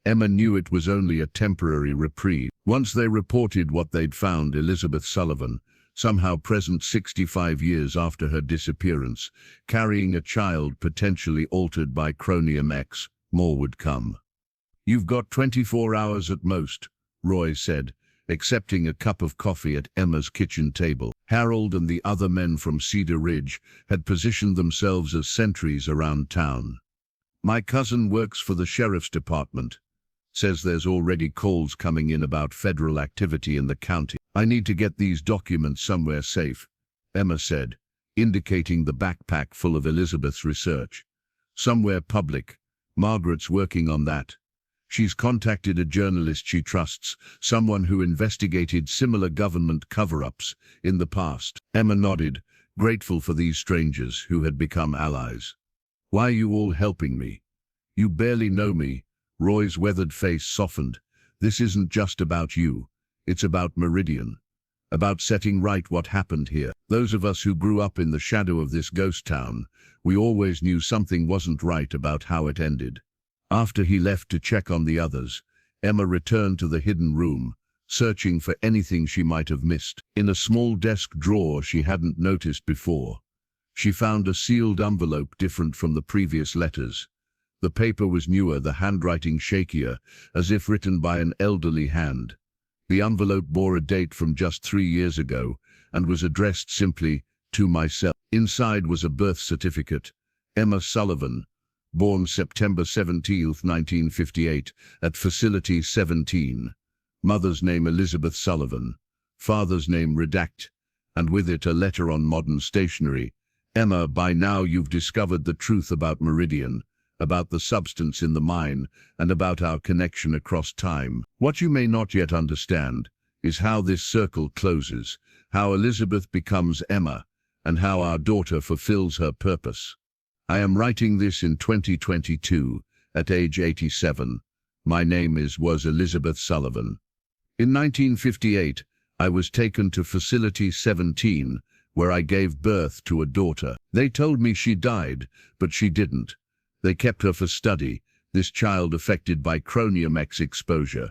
Emma knew it was only a temporary reprieve. Once they reported what they'd found, Elizabeth Sullivan, somehow present 65 years after her disappearance, carrying a child potentially altered by Chromium X, more would come. "You've got 24 hours at most," Roy said, accepting a cup of coffee at Emma's kitchen table. Harold and the other men from Cedar Ridge had positioned themselves as sentries around town. "My cousin works for the sheriff's department. Says there's already calls coming in about federal activity in the county. I need to get these documents somewhere safe," Emma said, indicating the backpack full of Elizabeth's research. "Somewhere public. Margaret's working on that. She's contacted a journalist she trusts, someone who investigated similar government cover-ups in the past." Emma nodded, grateful for these strangers who had become allies. "Why are you all helping me? You barely know me." Roy's weathered face softened. "This isn't just about you. It's about Meridian. About setting right what happened here. Those of us who grew up in the shadow of this ghost town, we always knew something wasn't right about how it ended." After he left to check on the others, Emma returned to the hidden room, searching for anything she might have missed. In a small desk drawer she hadn't noticed before, she found a sealed envelope different from the previous letters. The paper was newer, the handwriting shakier, as if written by an elderly hand. The envelope bore a date from just 3 years ago and was addressed simply, "To myself." Inside was a birth certificate. Emma Sullivan, born September 17, 1958, at Facility 17. Mother's name Elizabeth Sullivan. Father's name redact, and with it a letter on modern stationery. "Emma, by now you've discovered the truth about Meridian, about the substance in the mine, and about our connection across time. What you may not yet understand is how this circle closes, how Elizabeth becomes Emma, and how our daughter fulfills her purpose. I am writing this in 2022, at age 87. My name was Elizabeth Sullivan. In 1958, I was taken to Facility 17, where I gave birth to a daughter. They told me she died, but she didn't. They kept her for study, this child affected by Chromium X exposure.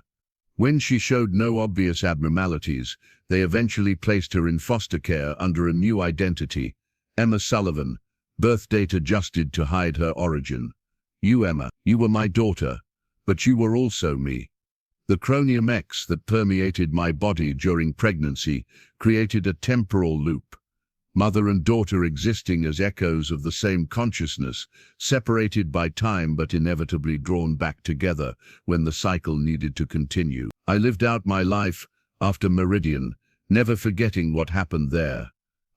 When she showed no obvious abnormalities, they eventually placed her in foster care under a new identity, Emma Sullivan, birth date adjusted to hide her origin. You, Emma, you were my daughter, but you were also me. The Chromium X that permeated my body during pregnancy created a temporal loop. Mother and daughter existing as echoes of the same consciousness, separated by time but inevitably drawn back together when the cycle needed to continue. I lived out my life after Meridian, never forgetting what happened there.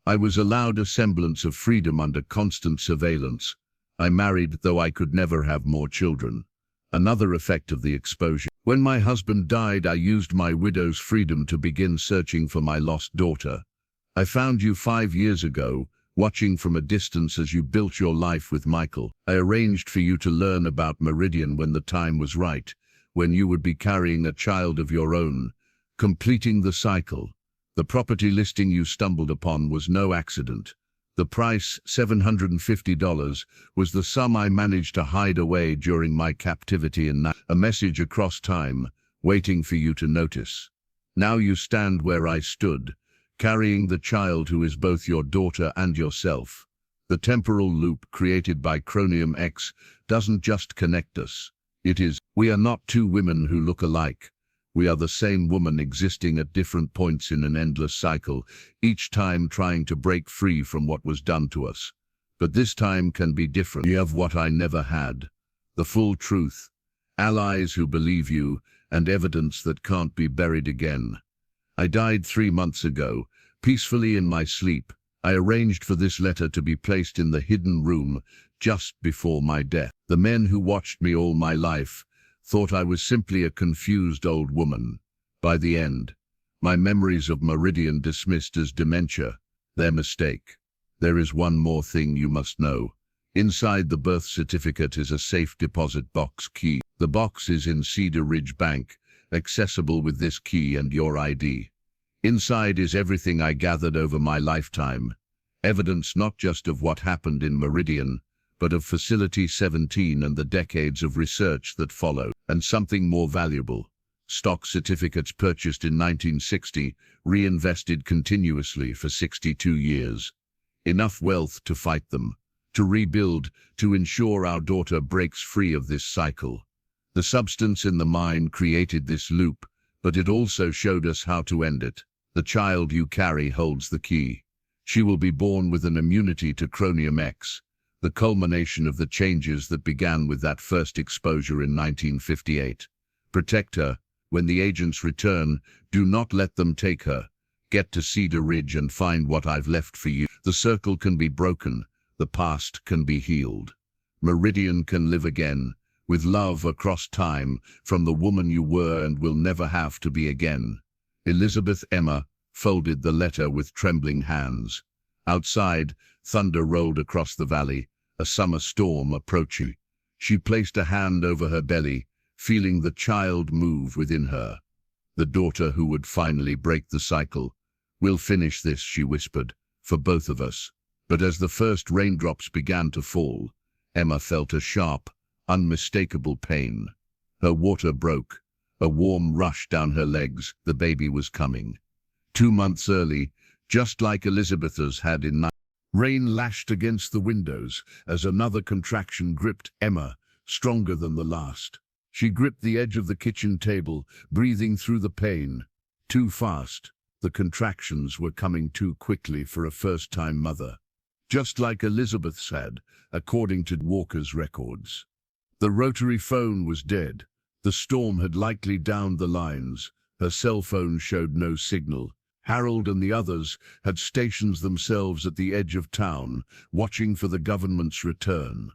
I was allowed a semblance of freedom under constant surveillance. I married, though I could never have more children. Another effect of the exposure. When my husband died, I used my widow's freedom to begin searching for my lost daughter. I found you 5 years ago, watching from a distance as you built your life with Michael. I arranged for you to learn about Meridian when the time was right, when you would be carrying a child of your own, completing the cycle. The property listing you stumbled upon was no accident. The price, $750, was the sum I managed to hide away during my captivity in a message across time, waiting for you to notice. Now you stand where I stood, carrying the child who is both your daughter and yourself. The temporal loop created by Chromium X doesn't just connect us. We are not two women who look alike. We are the same woman existing at different points in an endless cycle, each time trying to break free from what was done to us. But this time can be different. You have what I never had, the full truth, allies who believe you, and evidence that can't be buried again. I died 3 months ago, peacefully in my sleep. I arranged for this letter to be placed in the hidden room just before my death. The men who watched me all my life thought I was simply a confused old woman. By the end, my memories of Meridian dismissed as dementia. Their mistake. There is one more thing you must know. Inside the birth certificate is a safe deposit box key. The box is in Cedar Ridge Bank, accessible with this key and your ID. Inside is everything I gathered over my lifetime. Evidence not just of what happened in Meridian, but of Facility 17 and the decades of research that followed. And something more valuable, stock certificates purchased in 1960, reinvested continuously for 62 years. Enough wealth to fight them, to rebuild, to ensure our daughter breaks free of this cycle. The substance in the mine created this loop, but it also showed us how to end it. The child you carry holds the key. She will be born with an immunity to Chromium X, the culmination of the changes that began with that first exposure in 1958. Protect her. When the agents return, do not let them take her. Get to Cedar Ridge and find what I've left for you. The circle can be broken. The past can be healed. Meridian can live again, with love across time, from the woman you were and will never have to be again. Elizabeth Emma folded the letter with trembling hands. Outside, thunder rolled across the valley, a summer storm approaching. She placed a hand over her belly, feeling the child move within her. The daughter who would finally break the cycle. We'll finish this, she whispered, for both of us. But as the first raindrops began to fall, Emma felt a sharp, unmistakable pain. Her water broke. A warm rush down her legs. The baby was coming. 2 months early, just like Elizabeth's had in. Rain lashed against the windows as another contraction gripped Emma, stronger than the last. She gripped the edge of the kitchen table, breathing through the pain. Too fast. The contractions were coming too quickly for a first-time mother. Just like Elizabeth's had, according to Walker's records. The rotary phone was dead. The storm had likely downed the lines. Her cell phone showed no signal. Harold and the others had stationed themselves at the edge of town, watching for the government's return.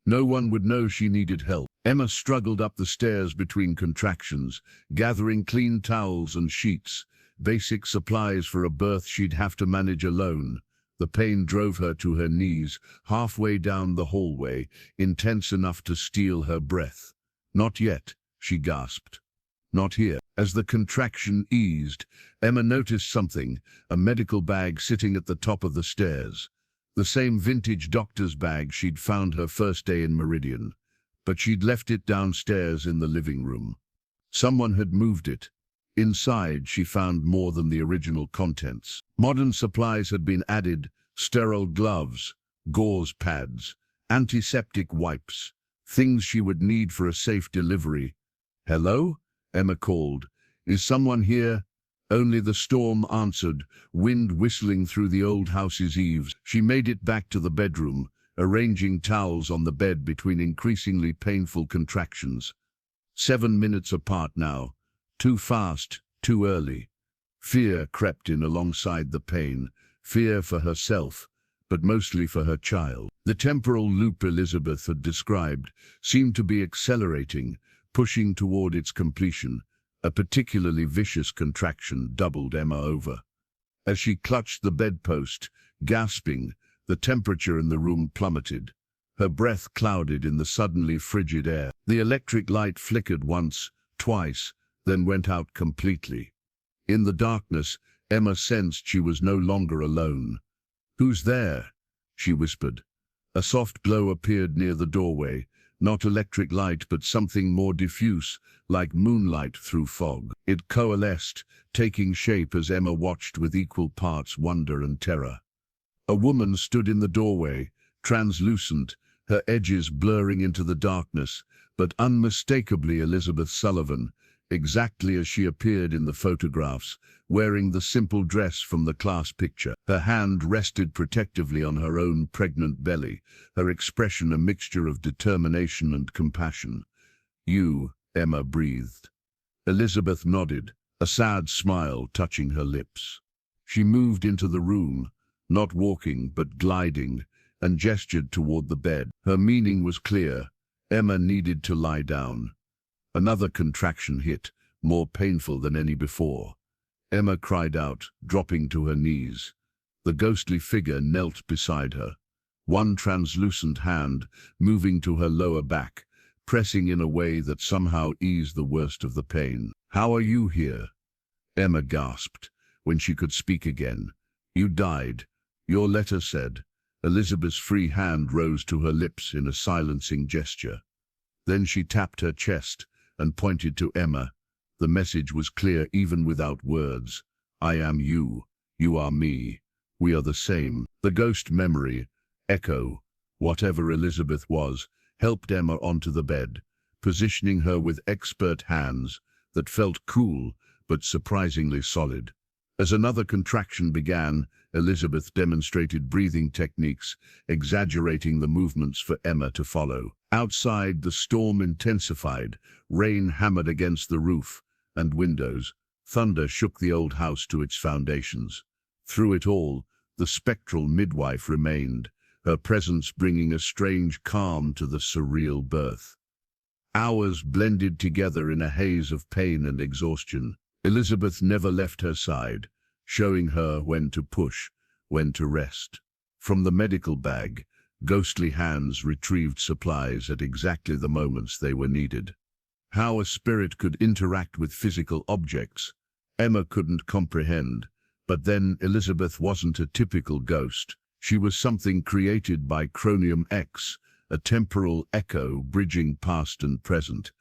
No one would know she needed help. Emma struggled up the stairs between contractions, gathering clean towels and sheets, basic supplies for a birth she'd have to manage alone. The pain drove her to her knees, halfway down the hallway, intense enough to steal her breath. "Not yet," she gasped. "Not here." As the contraction eased, Emma noticed something, a medical bag sitting at the top of the stairs. The same vintage doctor's bag she'd found her first day in Meridian, but she'd left it downstairs in the living room. Someone had moved it. Inside, she found more than the original contents. Modern supplies had been added: sterile gloves, gauze pads, antiseptic wipes, things she would need for a safe delivery. "Hello?" Emma called. "Is someone here?" Only the storm answered, wind whistling through the old house's eaves. She made it back to the bedroom, arranging towels on the bed between increasingly painful contractions. 7 minutes apart now. Too fast, too early. Fear crept in alongside the pain, fear for herself, but mostly for her child. The temporal loop Elizabeth had described seemed to be accelerating, pushing toward its completion. A particularly vicious contraction doubled Emma over. As she clutched the bedpost, gasping, the temperature in the room plummeted. Her breath clouded in the suddenly frigid air. The electric light flickered once, twice, then went out completely. In the darkness, Emma sensed she was no longer alone. "Who's there?" she whispered. A soft glow appeared near the doorway, not electric light but something more diffuse, like moonlight through fog. It coalesced, taking shape as Emma watched with equal parts wonder and terror. A woman stood in the doorway, translucent, her edges blurring into the darkness, but unmistakably Elizabeth Sullivan, exactly as she appeared in the photographs, wearing the simple dress from the class picture. Her hand rested protectively on her own pregnant belly, her expression a mixture of determination and compassion. "You," Emma breathed. Elizabeth nodded, a sad smile touching her lips. She moved into the room, not walking but gliding, and gestured toward the bed. Her meaning was clear. Emma needed to lie down. Another contraction hit, more painful than any before. Emma cried out, dropping to her knees. The ghostly figure knelt beside her, one translucent hand moving to her lower back, pressing in a way that somehow eased the worst of the pain. "How are you here?" Emma gasped, when she could speak again. "You died. Your letter said. Elizabeth's free hand rose to her lips in a silencing gesture. Then she tapped her chest and pointed to Emma. The message was clear even without words. I am you. You are me. We are the same. The ghost memory, echo, whatever Elizabeth was, helped Emma onto the bed, positioning her with expert hands that felt cool but surprisingly solid. As another contraction began, Elizabeth demonstrated breathing techniques, exaggerating the movements for Emma to follow. Outside, the storm intensified. Rain hammered against the roof and windows. Thunder shook the old house to its foundations. Through it all, the spectral midwife remained, her presence bringing a strange calm to the surreal birth. Hours blended together in a haze of pain and exhaustion. Elizabeth never left her side, showing her when to push, when to rest. From the medical bag, ghostly hands retrieved supplies at exactly the moments they were needed. How a spirit could interact with physical objects, Emma couldn't comprehend. But then Elizabeth wasn't a typical ghost. She was something created by Chromium X, a temporal echo bridging past and present.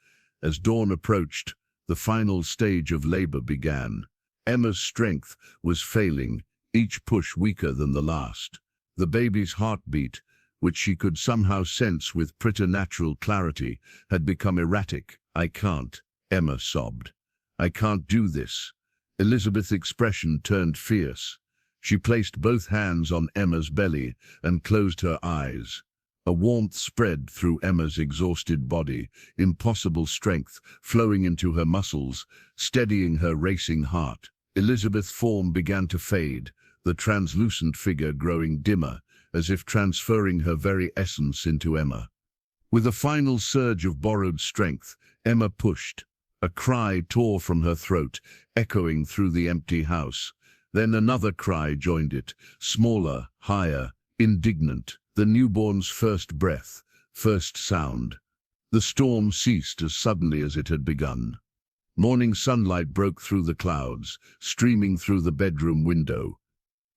As dawn approached, the final stage of labor began. Emma's strength was failing, each push weaker than the last. The baby's heartbeat, which she could somehow sense with preternatural clarity, had become erratic. I can't, Emma sobbed. I can't do this. Elizabeth's expression turned fierce. She placed both hands on Emma's belly and closed her eyes. A warmth spread through Emma's exhausted body, impossible strength flowing into her muscles, steadying her racing heart. Elizabeth's form began to fade, the translucent figure growing dimmer, as if transferring her very essence into Emma. With a final surge of borrowed strength, Emma pushed. A cry tore from her throat, echoing through the empty house. Then another cry joined it, smaller, higher, indignant. The newborn's first breath, first sound. The storm ceased as suddenly as it had begun. Morning sunlight broke through the clouds, streaming through the bedroom window.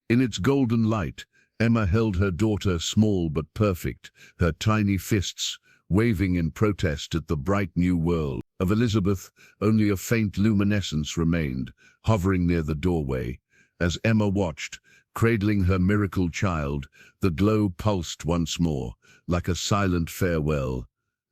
In its golden light, Emma held her daughter, small but perfect, her tiny fists waving in protest at the bright new world. Of Elizabeth, only a faint luminescence remained, hovering near the doorway. As Emma watched, cradling her miracle child, the glow pulsed once more, like a silent farewell,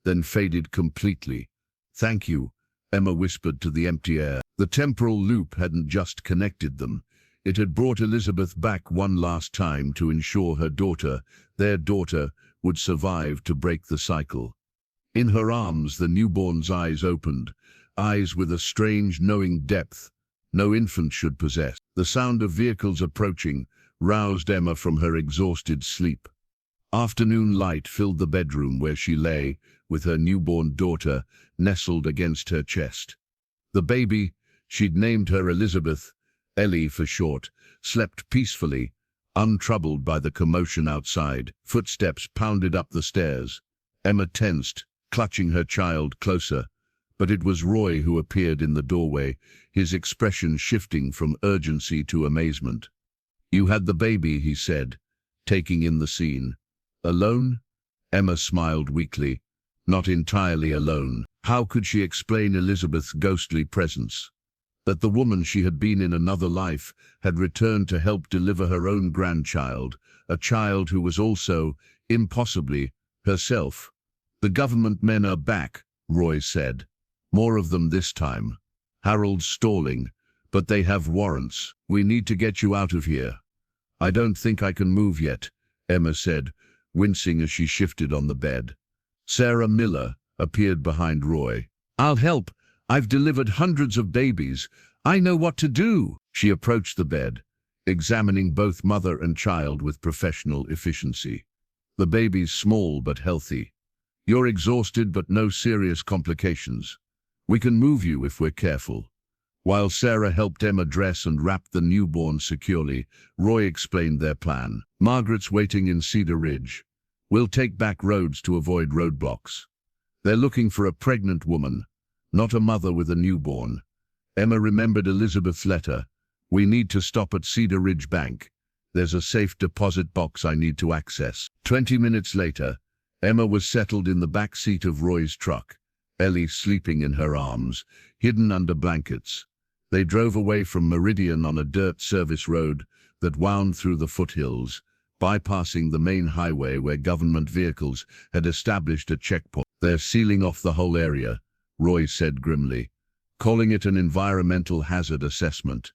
then faded completely. Thank you, Emma whispered to the empty air. The temporal loop hadn't just connected them. It had brought Elizabeth back one last time to ensure her daughter, their daughter, would survive to break the cycle. In her arms, the newborn's eyes opened, eyes with a strange, knowing depth no infant should possess. The sound of vehicles approaching roused Emma from her exhausted sleep. Afternoon light filled the bedroom where she lay, with her newborn daughter nestled against her chest. The baby, she'd named her Elizabeth, Ellie for short, slept peacefully, untroubled by the commotion outside. Footsteps pounded up the stairs. Emma tensed, clutching her child closer. But it was Roy who appeared in the doorway, his expression shifting from urgency to amazement. You had the baby, he said, taking in the scene. Alone? Emma smiled weakly. Not entirely alone. How could she explain Elizabeth's ghostly presence? That the woman she had been in another life had returned to help deliver her own grandchild, a child who was also, impossibly, herself. The government men are back, Roy said. More of them this time. Harold's stalling, but they have warrants. We need to get you out of here. I don't think I can move yet, Emma said, wincing as she shifted on the bed. Sarah Miller appeared behind Roy. I'll help. I've delivered hundreds of babies. I know what to do. She approached the bed, examining both mother and child with professional efficiency. The baby's small but healthy. You're exhausted but no serious complications. We can move you if we're careful. While Sarah helped Emma dress and wrap the newborn securely, Roy explained their plan. Margaret's waiting in Cedar Ridge. We'll take back roads to avoid roadblocks. They're looking for a pregnant woman, not a mother with a newborn. Emma remembered Elizabeth's letter. We need to stop at Cedar Ridge Bank. There's a safe deposit box I need to access. 20 minutes later, Emma was settled in the back seat of Roy's truck, Ellie sleeping in her arms, hidden under blankets. They drove away from Meridian on a dirt service road that wound through the foothills, bypassing the main highway where government vehicles had established a checkpoint. They're sealing off the whole area, Roy said grimly, calling it an environmental hazard assessment.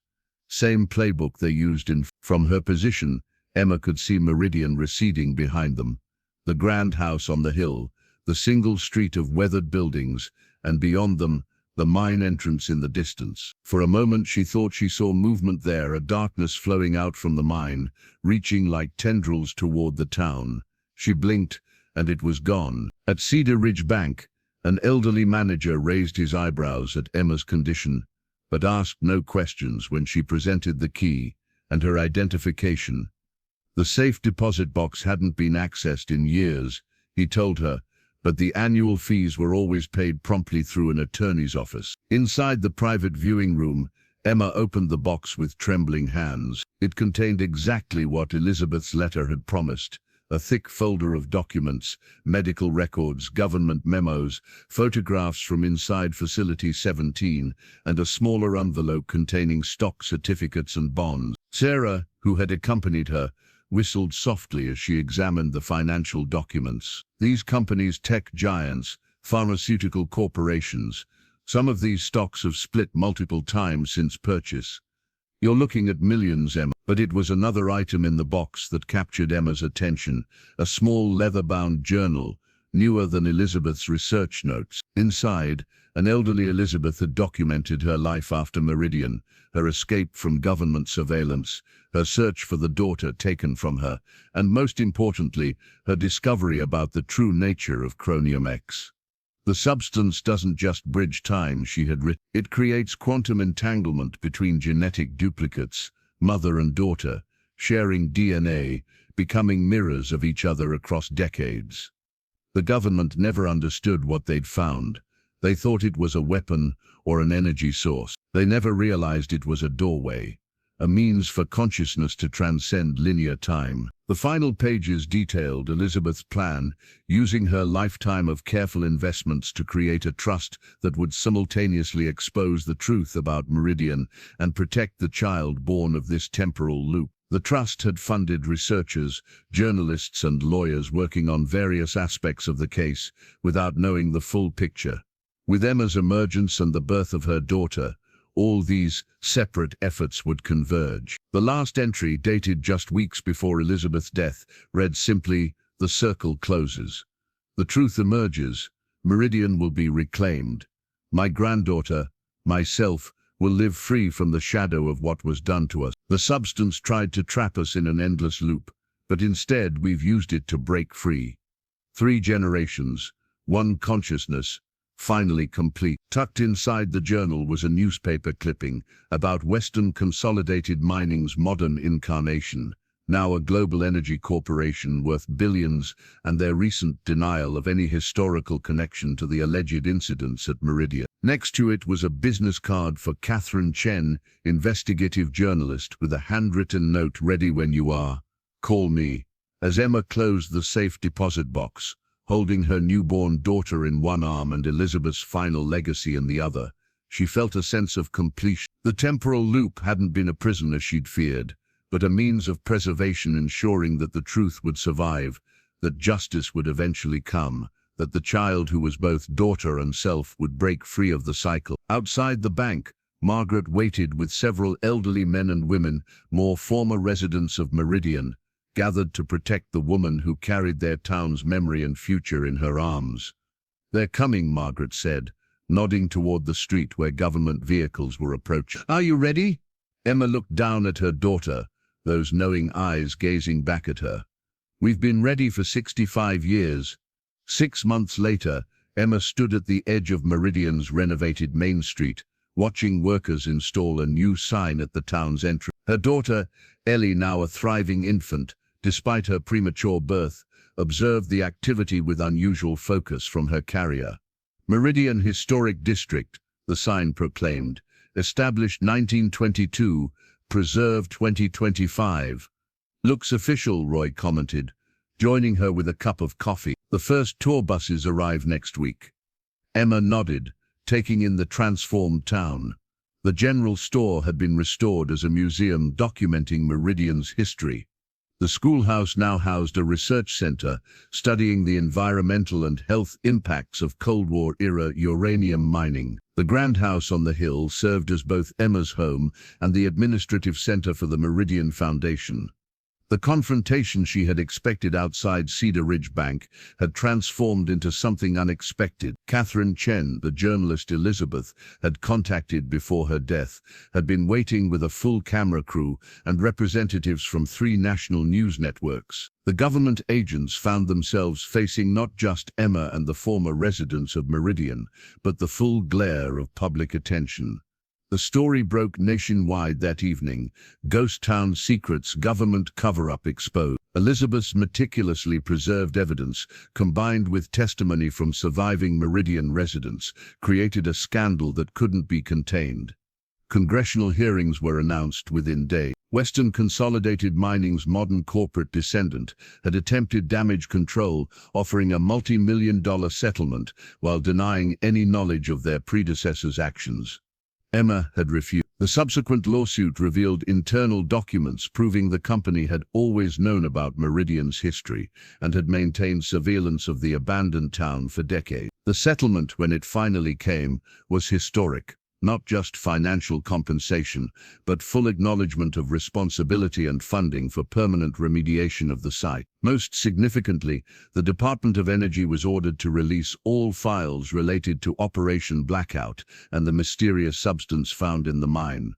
Same playbook they used in. From her position, Emma could see Meridian receding behind them. The grand house on the hill, the single street of weathered buildings, and beyond them, the mine entrance in the distance. For a moment she thought she saw movement there, a darkness flowing out from the mine, reaching like tendrils toward the town. She blinked, and it was gone. At Cedar Ridge Bank, an elderly manager raised his eyebrows at Emma's condition, but asked no questions when she presented the key and her identification. The safe deposit box hadn't been accessed in years, he told her, but the annual fees were always paid promptly through an attorney's office. Inside the private viewing room, Emma opened the box with trembling hands. It contained exactly what Elizabeth's letter had promised: a thick folder of documents, medical records, government memos, photographs from inside Facility 17, and a smaller envelope containing stock certificates and bonds. Sarah, who had accompanied her, whistled softly as she examined the financial documents. These companies, tech giants, pharmaceutical corporations, some of these stocks have split multiple times since purchase. You're looking at millions, Emma. But it was another item in the box that captured Emma's attention, a small leather-bound journal, newer than Elizabeth's research notes. Inside, an elderly Elizabeth had documented her life after Meridian, her escape from government surveillance, her search for the daughter taken from her, and most importantly, her discovery about the true nature of Chromium X. The substance doesn't just bridge time, she had written. It creates quantum entanglement between genetic duplicates, mother and daughter, sharing DNA, becoming mirrors of each other across decades. The government never understood what they'd found. They thought it was a weapon or an energy source. They never realized it was a doorway, a means for consciousness to transcend linear time. The final pages detailed Elizabeth's plan, using her lifetime of careful investments to create a trust that would simultaneously expose the truth about Meridian and protect the child born of this temporal loop. The trust had funded researchers, journalists and lawyers working on various aspects of the case without knowing the full picture. With Emma's emergence and the birth of her daughter, all these separate efforts would converge. The last entry, dated just weeks before Elizabeth's death, read simply, "The circle closes. The truth emerges. Meridian will be reclaimed. My granddaughter, myself, will live free from the shadow of what was done to us." The substance tried to trap us in an endless loop, but instead we've used it to break free. 3 generations, 1 consciousness, finally complete. Tucked inside the journal was a newspaper clipping about Western Consolidated Mining's modern incarnation, now a global energy corporation worth billions, and their recent denial of any historical connection to the alleged incidents at Meridian. Next to it was a business card for Catherine Chen, investigative journalist, with a handwritten note: "Ready when you are. Call me." As Emma closed the safe deposit box, holding her newborn daughter in one arm and Elizabeth's final legacy in the other, she felt a sense of completion. The temporal loop hadn't been a prison as she'd feared, but a means of preservation, ensuring that the truth would survive, that justice would eventually come, that the child who was both daughter and self would break free of the cycle. Outside the bank, Margaret waited with several elderly men and women, more former residents of Meridian, gathered to protect the woman who carried their town's memory and future in her arms. "They're coming," Margaret said, nodding toward the street where government vehicles were approaching. "Are you ready?" Emma looked down at her daughter, those knowing eyes gazing back at her. "We've been ready for 65 years. 6 months later, Emma stood at the edge of Meridian's renovated Main Street, watching workers install a new sign at the town's entrance. Her daughter, Ellie, now a thriving infant, despite her premature birth, observed the activity with unusual focus from her carrier. "Meridian Historic District," the sign proclaimed, "established 1922, preserved 2025. Looks official, Roy commented, joining her with a cup of coffee. The first tour buses arrive next week. Emma nodded, taking in the transformed town. The general store had been restored as a museum documenting Meridian's history. The schoolhouse now housed a research center studying the environmental and health impacts of Cold War-era uranium mining. The grand house on the hill served as both Emma's home and the administrative center for the Meridian Foundation. The confrontation she had expected outside Cedar Ridge Bank had transformed into something unexpected. Catherine Chen, the journalist Elizabeth had contacted before her death, had been waiting with a full camera crew and representatives from 3 national news networks. The government agents found themselves facing not just Emma and the former residents of Meridian, but the full glare of public attention. The story broke nationwide that evening. Ghost town secrets, government cover-up exposed. Elizabeth's meticulously preserved evidence, combined with testimony from surviving Meridian residents, created a scandal that couldn't be contained. Congressional hearings were announced within days. Western Consolidated Mining's modern corporate descendant had attempted damage control, offering a multi-million-dollar settlement while denying any knowledge of their predecessors' actions. Emma had refused. The subsequent lawsuit revealed internal documents proving the company had always known about Meridian's history and had maintained surveillance of the abandoned town for decades. The settlement, when it finally came, was historic. Not just financial compensation, but full acknowledgement of responsibility and funding for permanent remediation of the site. Most significantly, the Department of Energy was ordered to release all files related to Operation Blackout and the mysterious substance found in the mine.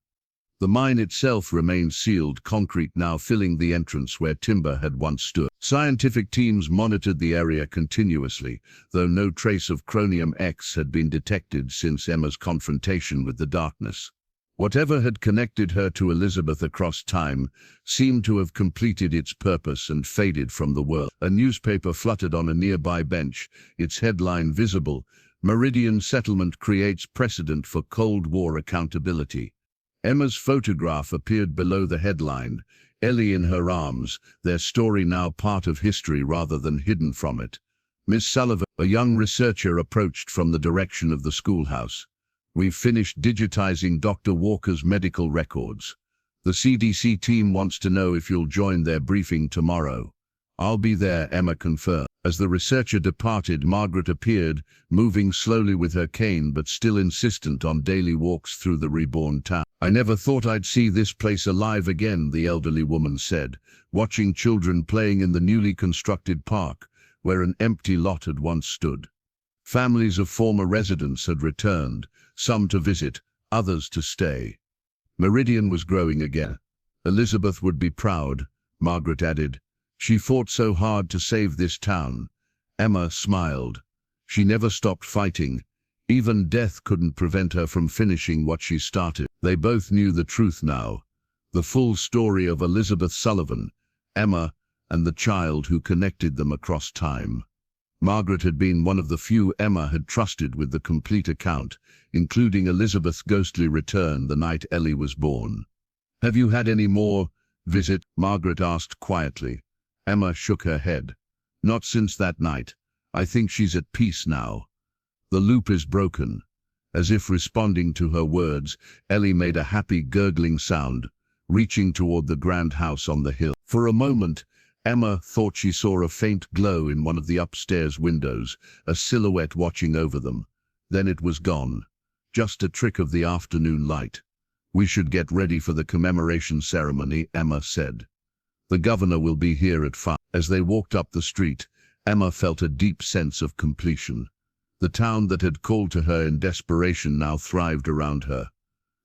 The mine itself remained sealed, concrete now filling the entrance where timber had once stood. Scientific teams monitored the area continuously, though no trace of chromium X had been detected since Emma's confrontation with the darkness. Whatever had connected her to Elizabeth across time seemed to have completed its purpose and faded from the world. A newspaper fluttered on a nearby bench, its headline visible: "Meridian Settlement Creates Precedent for Cold War Accountability." Emma's photograph appeared below the headline, Ellie in her arms, their story now part of history rather than hidden from it. Miss Sullivan, a young researcher, approached from the direction of the schoolhouse. "We've finished digitizing Dr. Walker's medical records. The CDC team wants to know if you'll join their briefing tomorrow." "I'll be there," Emma confirmed. As the researcher departed, Margaret appeared, moving slowly with her cane but still insistent on daily walks through the reborn town. "I never thought I'd see this place alive again," the elderly woman said, watching children playing in the newly constructed park, where an empty lot had once stood. Families of former residents had returned, some to visit, others to stay. Meridian was growing again. Elizabeth would be proud, Margaret added. She fought so hard to save this town. Emma smiled. She never stopped fighting. Even death couldn't prevent her from finishing what she started. They both knew the truth now. The full story of Elizabeth Sullivan, Emma, and the child who connected them across time. Margaret had been one of the few Emma had trusted with the complete account, including Elizabeth's ghostly return the night Ellie was born. "Have you had any more visit?" Margaret asked quietly. Emma shook her head. "Not since that night. I think she's at peace now. The loop is broken." As if responding to her words, Ellie made a happy gurgling sound, reaching toward the grand house on the hill. For a moment, Emma thought she saw a faint glow in one of the upstairs windows, a silhouette watching over them. Then it was gone. Just a trick of the afternoon light. "We should get ready for the commemoration ceremony," Emma said. "The governor will be here at 5. As they walked up the street, Emma felt a deep sense of completion. The town that had called to her in desperation now thrived around her.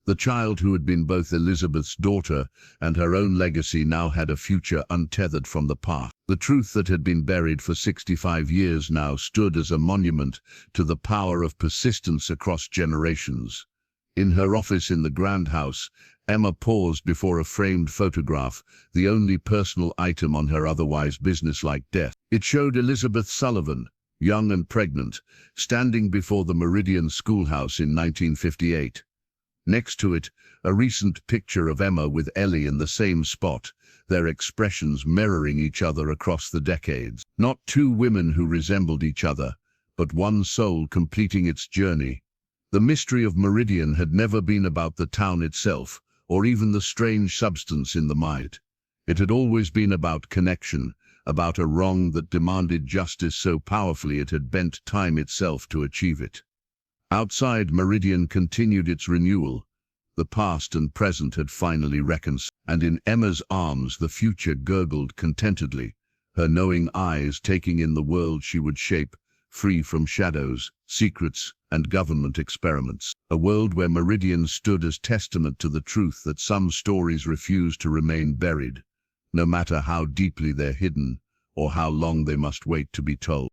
The child who had been both Elizabeth's daughter and her own legacy now had a future untethered from the past. The truth that had been buried for 65 years now stood as a monument to the power of persistence across generations. In her office in the grand house, Emma paused before a framed photograph, the only personal item on her otherwise businesslike desk. It showed Elizabeth Sullivan, young and pregnant, standing before the Meridian schoolhouse in 1958. Next to it, a recent picture of Emma with Ellie in the same spot, their expressions mirroring each other across the decades. Not two women who resembled each other, but one soul completing its journey. The mystery of Meridian had never been about the town itself, or even the strange substance in the mind. It had always been about connection, about a wrong that demanded justice so powerfully it had bent time itself to achieve it. Outside, Meridian continued its renewal. The past and present had finally reconciled, and in Emma's arms the future gurgled contentedly, her knowing eyes taking in the world she would shape, free from shadows, secrets, and government experiments. A world where Meridian stood as testament to the truth that some stories refuse to remain buried, no matter how deeply they're hidden or how long they must wait to be told.